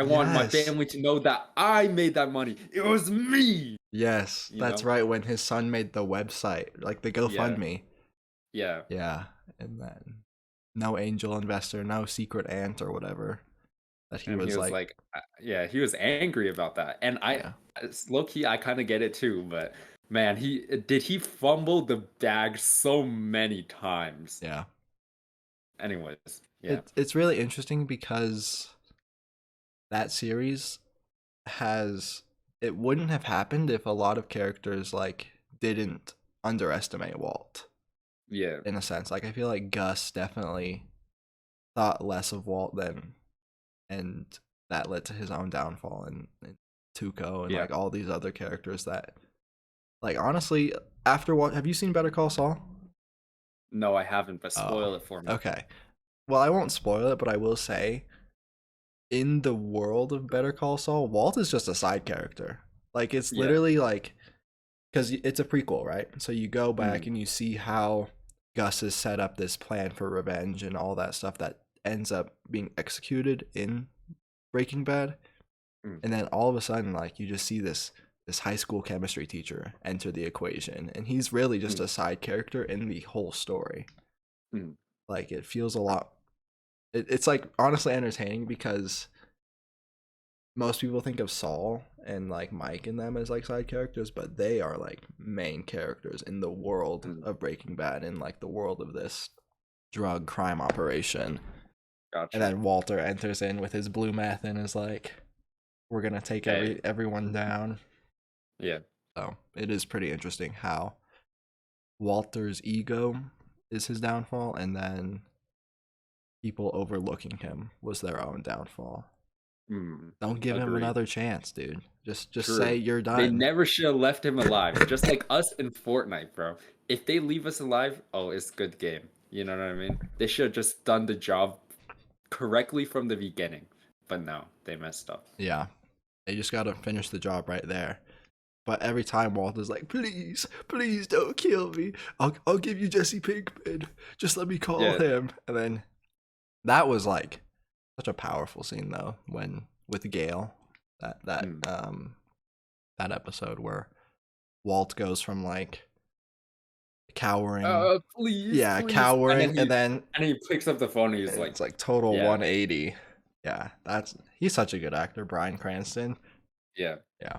want my yes." family to know that I made that money. It was me." Yes, You that's know? right. When his son made the website, like the Yeah, GoFundMe. yeah. Yeah, and then no angel investor, no secret aunt or whatever that he And he was was like, like, yeah, he was angry about that. And yeah, low key, I kind of get it too. But man, he fumble the bag so many times. yeah. Anyways, yeah, It's really interesting because that series has it wouldn't have happened if a lot of characters like didn't underestimate Walt yeah, in a sense. Like I feel like Gus definitely thought less of Walt than and that led to his own downfall and Tuco and yeah. like all these other characters that like honestly after what have you seen Better Call Saul? No, I haven't, but Oh, spoil it for me. okay. Well, I won't spoil it, but I will say in the world of Better Call Saul, Walt is just a side character. Like it's Yeah. literally like because it's a prequel, right? So you go back Mm, and you see how Gus has set up this plan for revenge and all that stuff that ends up being executed in Breaking Bad. mm, And then all of a sudden, like you just see this high school chemistry teacher enter the equation, and he's really just mm, a side character in the whole story. mm. Like it feels a lot. It's like honestly entertaining because most people think of Saul and like Mike and them as like side characters, but they are like main characters in the world Mm. of Breaking Bad and like the world of this. drug crime operation. And Gotcha. then Walter enters in with his blue meth and is like, "We're gonna take Hey. everyone down." Yeah. So it is pretty interesting how Walter's ego is his downfall, and then people overlooking him was their own downfall. Hmm. Don't give him Agreed. another chance, dude. Just say True. you're They done. never should have left him alive. Just like us in Fortnite, bro. If they leave us alive, oh, it's good game. You know what I mean? They should have just done the job correctly from the beginning. But no, they messed up. Yeah, they just gotta finish the job right there. But every time Walter's like, "Please, please don't kill me. I'll give you Jesse Pinkman. Just let me call Yeah. him." And then that was like such a powerful scene though, when with Gale, that that Hmm. um that episode where Walt goes from like cowering, Please, yeah, please. cowering, and then And he picks up the phone and he's like, it's like total yeah, 180. Yeah, he's such a good actor, Bryan Cranston. yeah. Yeah.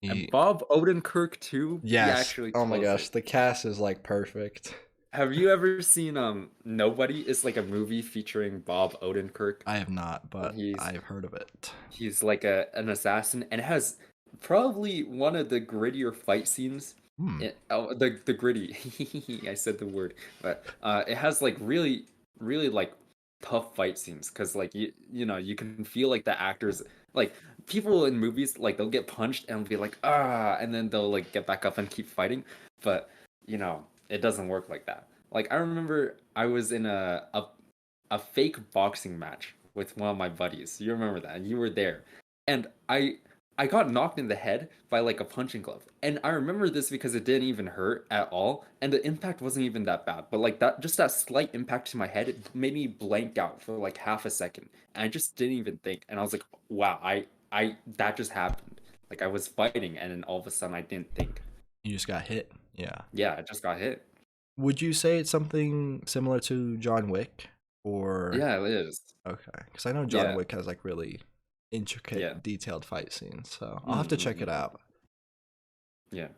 And He Bob Odenkirk too, he Yes. actually Oh my kills gosh, it. the cast is like perfect. Have you ever seen Nobody? It's like a movie featuring Bob Odenkirk. I have not, And but I've heard of it. he's like an assassin and it has probably one of the grittier fight scenes. Hmm. The gritty. I said the word, but it has like really like tough fight scenes because like you know you can feel like the actors like people in movies like they'll get punched and be like and then they'll like get back up and keep fighting, but you know it doesn't work like that. Like I remember I was in a fake boxing match with one of my buddies. You remember that? You were there. And I got knocked in the head by like a punching glove. And I remember this because it didn't even hurt at all and the impact wasn't even that bad. But like that just that slight impact to my head it made me blank out for like half a second. And I just didn't even think. And I was like, "Wow, I that just happened." Like I was fighting and then all of a sudden I didn't think. You just got hit. Yeah. Yeah, I just got hit. Would you say it's something similar to John Wick, or Yeah, it is. okay? Because I know John Yeah. Wick has like really Yeah. intricate, detailed fight scenes, so I'll have to check it Mm-mm-mm. out. Yeah.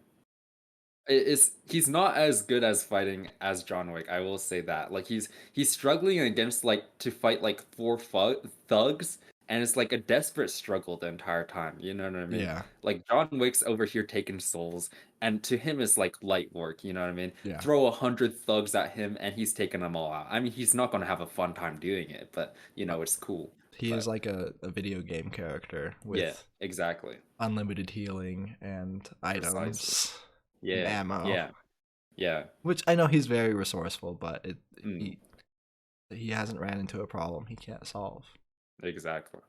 It's he's not as good as fighting as John Wick. I will say that. Like he's struggling against like to fight like thugs, and it's like a desperate struggle the entire time. You know what I mean? Yeah. Like John Wick's over here taking souls, and to him it's like light work. You know what I mean? Yeah. Throw 100 thugs at him, and he's taking them all out. I mean, he's not gonna have a fun time doing it, but you know it's cool. He is But like a video game character yeah, with exactly, unlimited healing and precisely. items and Yeah, ammo. yeah, yeah. Which I know he's very resourceful, but Mm, he hasn't ran into a problem he can't solve. exactly.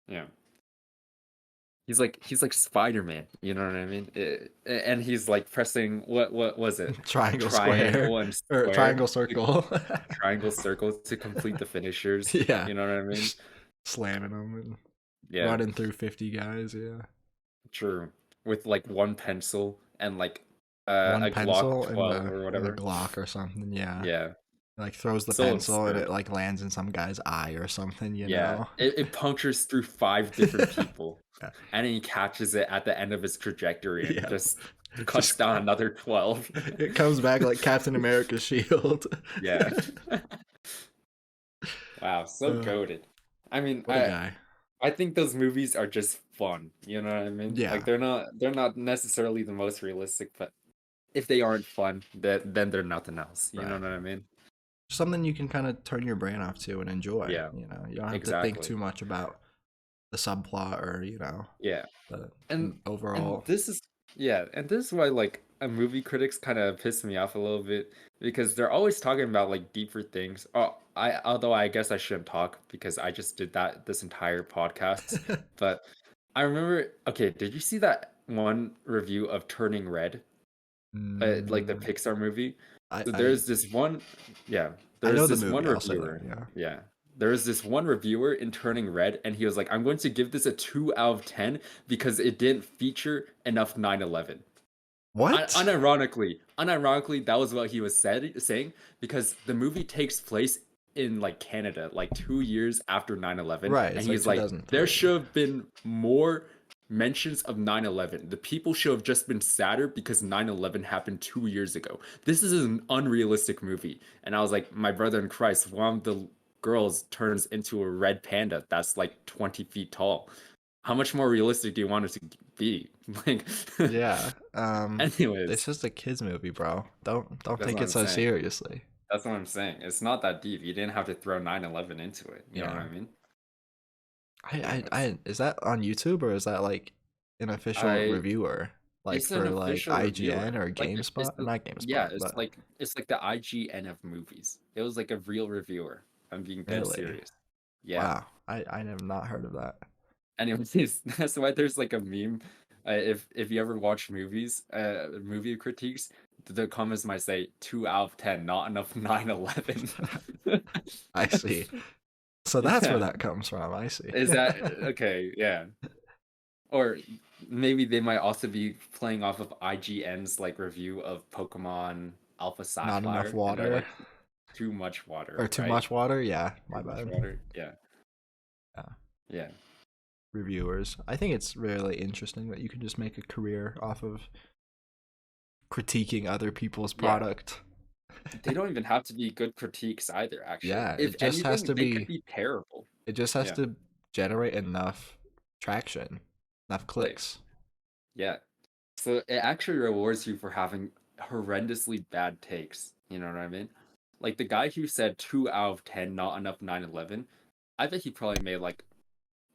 Yeah. He's like Spider-Man, you know what I mean? And he's like pressing what was it? Triangle, square, Triangle and or square, triangle, circle. triangle circle to complete the finishers. Yeah, You know what I mean? just slamming them and Yeah, running through 50 guys. Yeah, true. With like one pencil and like one a Glock pencil 12 or and a whatever. Glock or something. Yeah, Yeah, like throws the so pencil and absurd. it like lands in some guy's eye or something. You Yeah, know. it punctures through 5 different people, Yeah. and then he catches it at the end of his trajectory and Yeah. just cuts Just down another 12. it comes back like Captain America's shield. Yeah. Wow, so Uh, goated. I mean, what a guy. I think those movies are just fun. You know what I mean? Yeah. Like they're not necessarily the most realistic, but if they aren't fun, then they're nothing else. You know Right. what I mean? Something you can kind of turn your brain off to and enjoy. Yeah, You know, you don't have to think exactly. too much about the subplot or Yeah. the And overall. this is yeah, and this is why like a movie critics kind of piss me off a little bit because they're always talking about like deeper things. Oh, although I guess I shouldn't talk because I just did that this entire podcast. But I remember, okay, did you see that one review of Turning Red, like the Mm, Pixar movie? I, So I there's this one, yeah, I know there's the this one movie. I'll say that. reviewer, Yeah. yeah, there's this one reviewer in Turning Red, and he was like, I'm going to give this a 2 out of 10 because it didn't feature enough 9/11. What? Unironically, that was what he was saying because the movie takes place in like Canada, like 2 years after 9/11, Right. and It's like he's like, there 2003. should have been more mentions of 9/11. The people should have just been sadder because 9/11 happened 2 years ago. This is an unrealistic movie. And I was like, my brother in Christ, one of the girls turns into a red panda that's like 20 feet tall. How much more realistic do you want it to be? Like, Yeah. It's anyways, just a kids movie, bro. Don't that's take what it I'm so saying. seriously. That's what I'm saying. It's not that deep. You didn't have to throw 9/11 into it. You know what Yeah. I mean? Anyways, Is that on YouTube or is that like an official I reviewer? Like it's an for like official IGN reviewer. or Like it's GameSpot? the Not yeah, GameSpot, it's but like it's like the IGN of movies. It was like a real reviewer. I'm being dead really? serious. Yeah. Wow. I have not heard of that. Anyways, that's why there's like a meme. If you ever watch movies, movie critiques, the comments might say 2 out of 10, not enough 9/11. I see. So that's where Yeah. that comes from. I see. Is that okay? Yeah. Or maybe they might also be playing off of IGN's like review of Pokemon Alpha Not enough Sapphire, and they're water like too much water, or too right? much water? Yeah, Too my much bad. water. Yeah. Yeah. Yeah. Reviewers. I think it's really interesting that you can just make a career off of critiquing other people's Yeah. product. They don't even have to be good critiques either, actually. Yeah, If anything, they could be terrible. it just has Yeah. to generate enough traction, enough Clicks. clicks. Yeah. So it actually rewards you for having horrendously bad takes. You know what I mean? Like the guy who said 2 out of 10, not enough 9/11. I bet he probably made like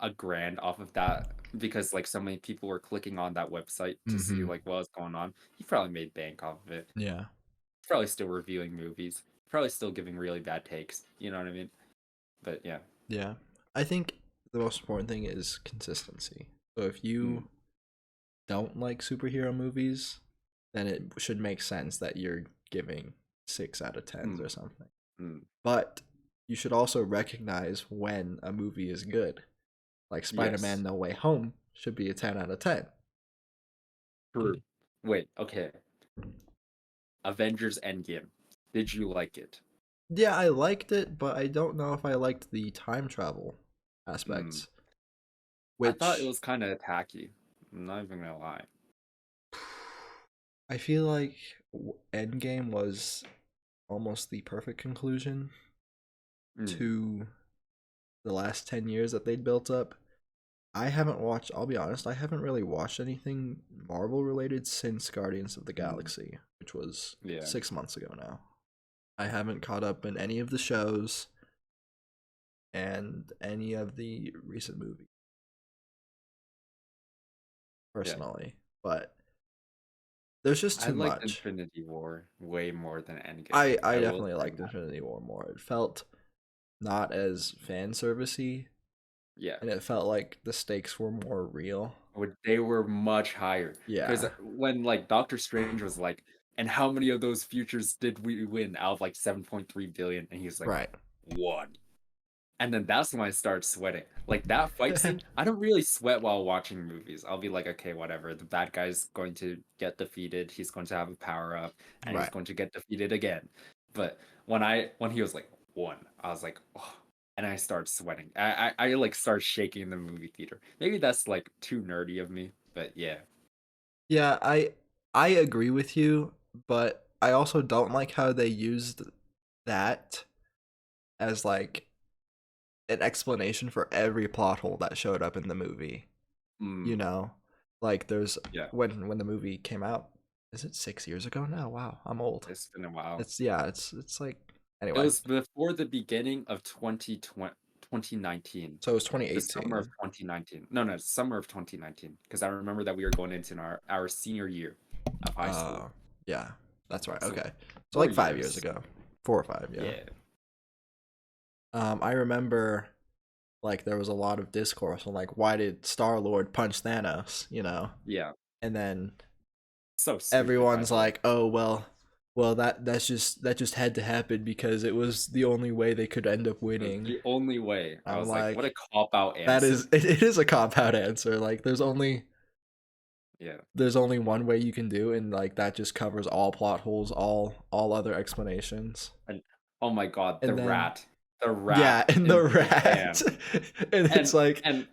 a grand off of that because like so many people were clicking on that website to see Mhm. like what was going on. He probably made bank off of it. Yeah. Probably still reviewing movies. Probably still giving really bad takes. You know what I mean? But yeah. Yeah. I think the most important thing is consistency. So if you Mm, don't like superhero movies, then it should make sense that you're giving 6 out of 10s mm, or something. mm. But you should also recognize when a movie is good. Like Spider-Man Yes. No Way Home should be a 10 out of 10. True. Wait, okay. Avengers Endgame. Did you like it? Yeah, I liked it, but I don't know if I liked the time travel Mm. aspects, I thought it which was kind of tacky. I'm not even gonna lie. I feel like Endgame was almost the perfect conclusion Mm, to the last 10 years that they'd built up. I haven't watched, I'll be honest, I haven't really watched anything Marvel related since Guardians of the mm. Galaxy, which was Yeah. 6 months ago now. I haven't caught up in any of the shows and any of the recent movies Yeah. personally, but there's just I too liked much. Infinity War way more than Endgame. I I will definitely say liked that. Infinity War more. It felt not as fan servicey, Yeah. and it felt like the stakes were more real. They were much higher. Because Yeah, when like Doctor Strange was like, and how many of those futures did we win out of like 7.3 billion? And he was like, right. one. And then that's when I started sweating. Like that fight scene, I don't really sweat while watching movies. I'll be like, okay, whatever. The bad guy's going to get defeated. He's going to have a power up, and he's Right. going to get defeated again. But when he was like one, I was like, oh, and I started sweating. I like start shaking in the movie theater. Maybe that's like too nerdy of me, but yeah. Yeah, I agree with you, but I also don't like how they used that as like an explanation for every plot hole that showed up in the movie. You Mm, know, like there's yeah, when the movie came out. Is it 6 years ago now? Wow, I'm old. it's been a while. It's yeah, it's like It anyway. was before the beginning of 2020, 2019. So it was The summer of 2018. 2019. No, no, summer of 2019. Because I remember that we were going into our senior year of high school. Yeah, that's right. So Okay, so four like 5 years years. ago, 4 or 5. Yeah. Yeah. I remember like there was a lot of discourse on like why did Star Lord punch Thanos? Yeah. And then So stupid, by everyone's the way. like, oh well that just had to happen because it was the only way they could end up It was winning. the only way. I I'm was like, what a like, cop out that is answer. it is a cop out answer. Like Yeah. there's only one way you can do, and like that just covers all plot holes, all other explanations. And oh my god, the And then rat. The yeah, rat and in the Japan. rat, and it's And like and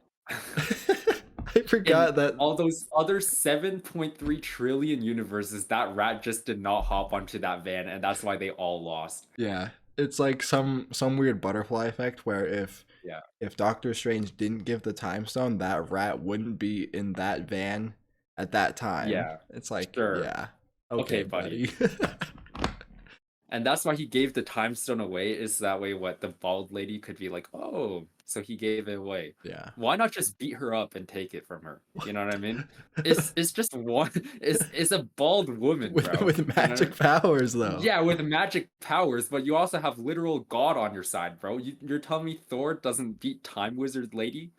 I In forgot that. all those other 7.3 trillion universes, that rat just did not hop onto that van, and that's why they all lost. Yeah, it's like some weird butterfly effect where Yeah. if Doctor Strange didn't give the time stone, that rat wouldn't be in that van at that time. Yeah. It's like, Sure. yeah, Okay, okay, buddy. buddy. And that's why he gave the time stone away, is that way what the bald lady could be like, oh, so he gave it away. Yeah. Why not just beat her up and take it from her? You know what I mean? It's just one it's a bald woman, bro. With You know? magic powers though. Yeah, with magic powers, but you also have literal God on your side, bro. You're telling me Thor doesn't beat Time Wizard Lady?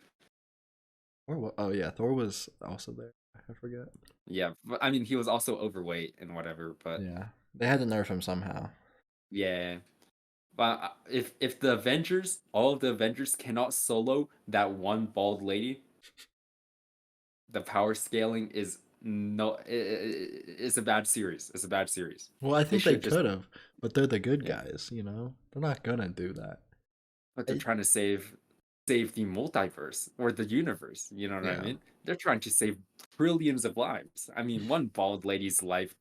Oh yeah, Thor was also there. I forget. Yeah, but I mean he was also overweight and whatever, but Yeah, they had to nerf him somehow. yeah. But if the Avengers, all of the Avengers cannot solo that one bald lady, the power scaling is no it's a bad series. It's a bad series. Well, I They think they should just could have, but they're the good yeah, guys. They're not gonna do that. but they're I, trying to save the multiverse or the universe, you know what I yeah, mean? They're trying to save trillions of lives. I mean, one bald lady's life,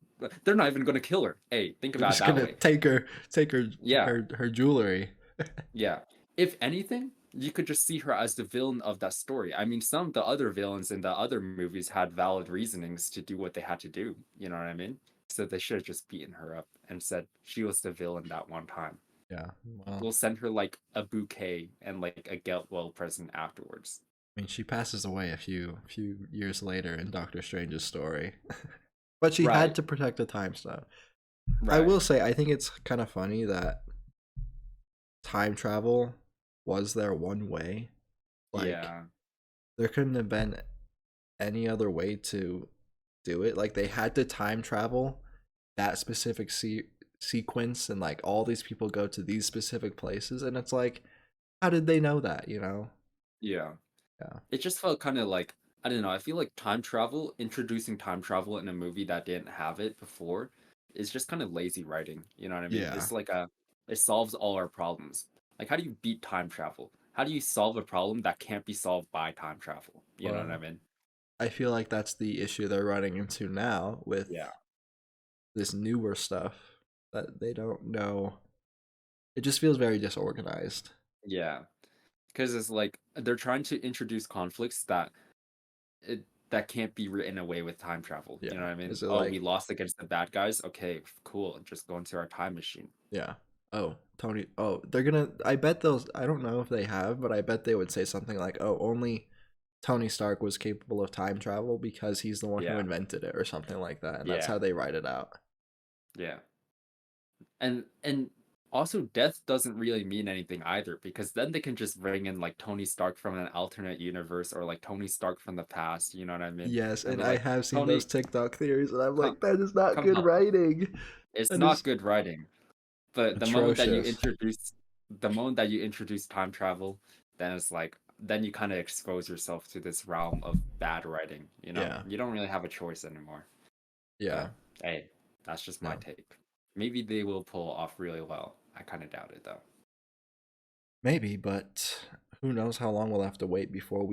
they're not even going to kill her. Hey, think they're about it just that gonna way. take Yeah. her jewelry. Yeah. If anything, you could just see her as the villain of that story. I mean, some of the other villains in the other movies had valid reasonings to do what they had to do. You know what I mean? So they should have just beaten her up and said she was the villain that one time. Yeah, well, We'll send her like a bouquet and like a get well present afterwards. I mean, she passes away a few years later in Doctor Strange's story, but she had Right. to protect the time stone. I Right. will say, I think it's kind of funny that time travel was their one way. Like, Yeah. there couldn't have been any other way to do it. Like, they had to time travel that specific sequence, and like all these people go to these specific places, and it's like, how did they know that? Yeah. Yeah. It just felt kind of like I don't know. I feel like time travel, introducing time travel in a movie that didn't have it before, is just kind of lazy writing. You know what I mean? Yeah. It's like it solves all our problems. Like, how do you beat time travel? How do you solve a problem that can't be solved by time travel? You know what I Well, mean? I feel like that's the issue they're running into now with Yeah. this newer stuff that they don't know. It just feels very disorganized. Yeah. Because it's like they're trying to introduce conflicts it, that can't be written away with time travel. You know Yeah. what I mean? Is it Oh, we like, lost against the bad guys. Okay, cool. Just go into our time machine. yeah. Oh, Tony. Oh, they're gonna. I bet those. I don't know if they have, but I bet they would say something like, "Oh, only Tony Stark was capable of time travel because he's the one who Yeah. invented it," or something like that, and that's Yeah. how they write it out. Yeah. And also death doesn't really mean anything either because then they can just bring in like Tony Stark from an alternate universe or like Tony Stark from the past, you know what I mean? Yes, And and be I like, have seen those Tony, TikTok theories, and I'm come, like, that is not come good on. writing. It's That not is good writing. But atrocious. the moment that you introduce time travel, then it's like then you kind of expose yourself to this realm of bad writing, you know? Yeah, You don't really have a choice anymore. yeah. But hey, that's just my No, take. Maybe they will pull off really well. I kind of doubt it though. maybe, but who knows how long we'll have to wait before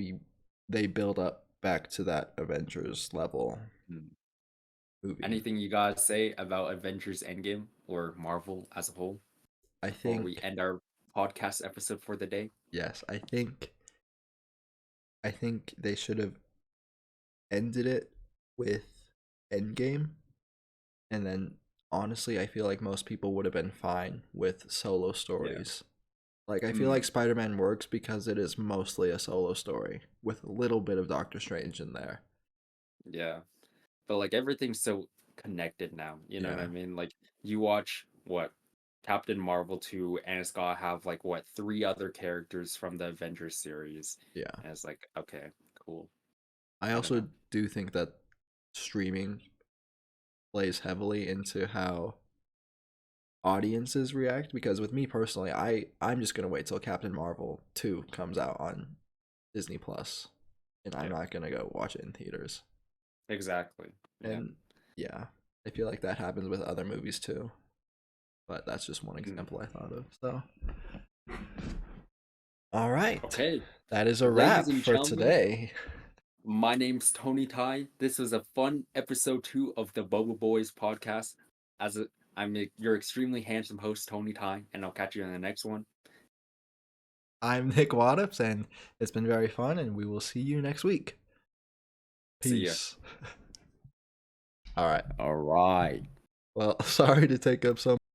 they build up back to that Avengers level Hmm. movie. Anything you guys say about Avengers Endgame or Marvel as a whole I before we think end our podcast episode for the day? yes, I think they should have ended it with Endgame, and then honestly, I feel like most people would have been fine with solo Yeah. stories. Like, I feel like Mm, Spider-Man works because it is mostly a solo story with a little bit of Doctor Strange in there. yeah. But like everything's so connected now, you know what I Yeah, mean? Like you watch what Captain Marvel 2 and it's gotta have like what three other characters from the Avengers series. yeah. And it's like, okay, cool. I I don't also know. do think that streaming plays heavily into how audiences react, because with me personally, I'm just gonna wait till Captain Marvel 2 comes out on Disney Plus, and I'm Yeah, not gonna go watch it in theaters. exactly. Yeah. And yeah, I feel like that happens with other movies too. But that's just one Mm. example I thought of. So, all right, Okay, that is a ladies wrap and for gentlemen, today. My name's Tony Ty. This was a fun episode 2 of the Boba Boys podcast. As a, your extremely handsome host, Tony Ty, and I'll catch you in the next one. I'm Nick Waddups, and it's been very fun, and we will see you next week. See ya. Peace. All right. All right. Well, sorry to take up so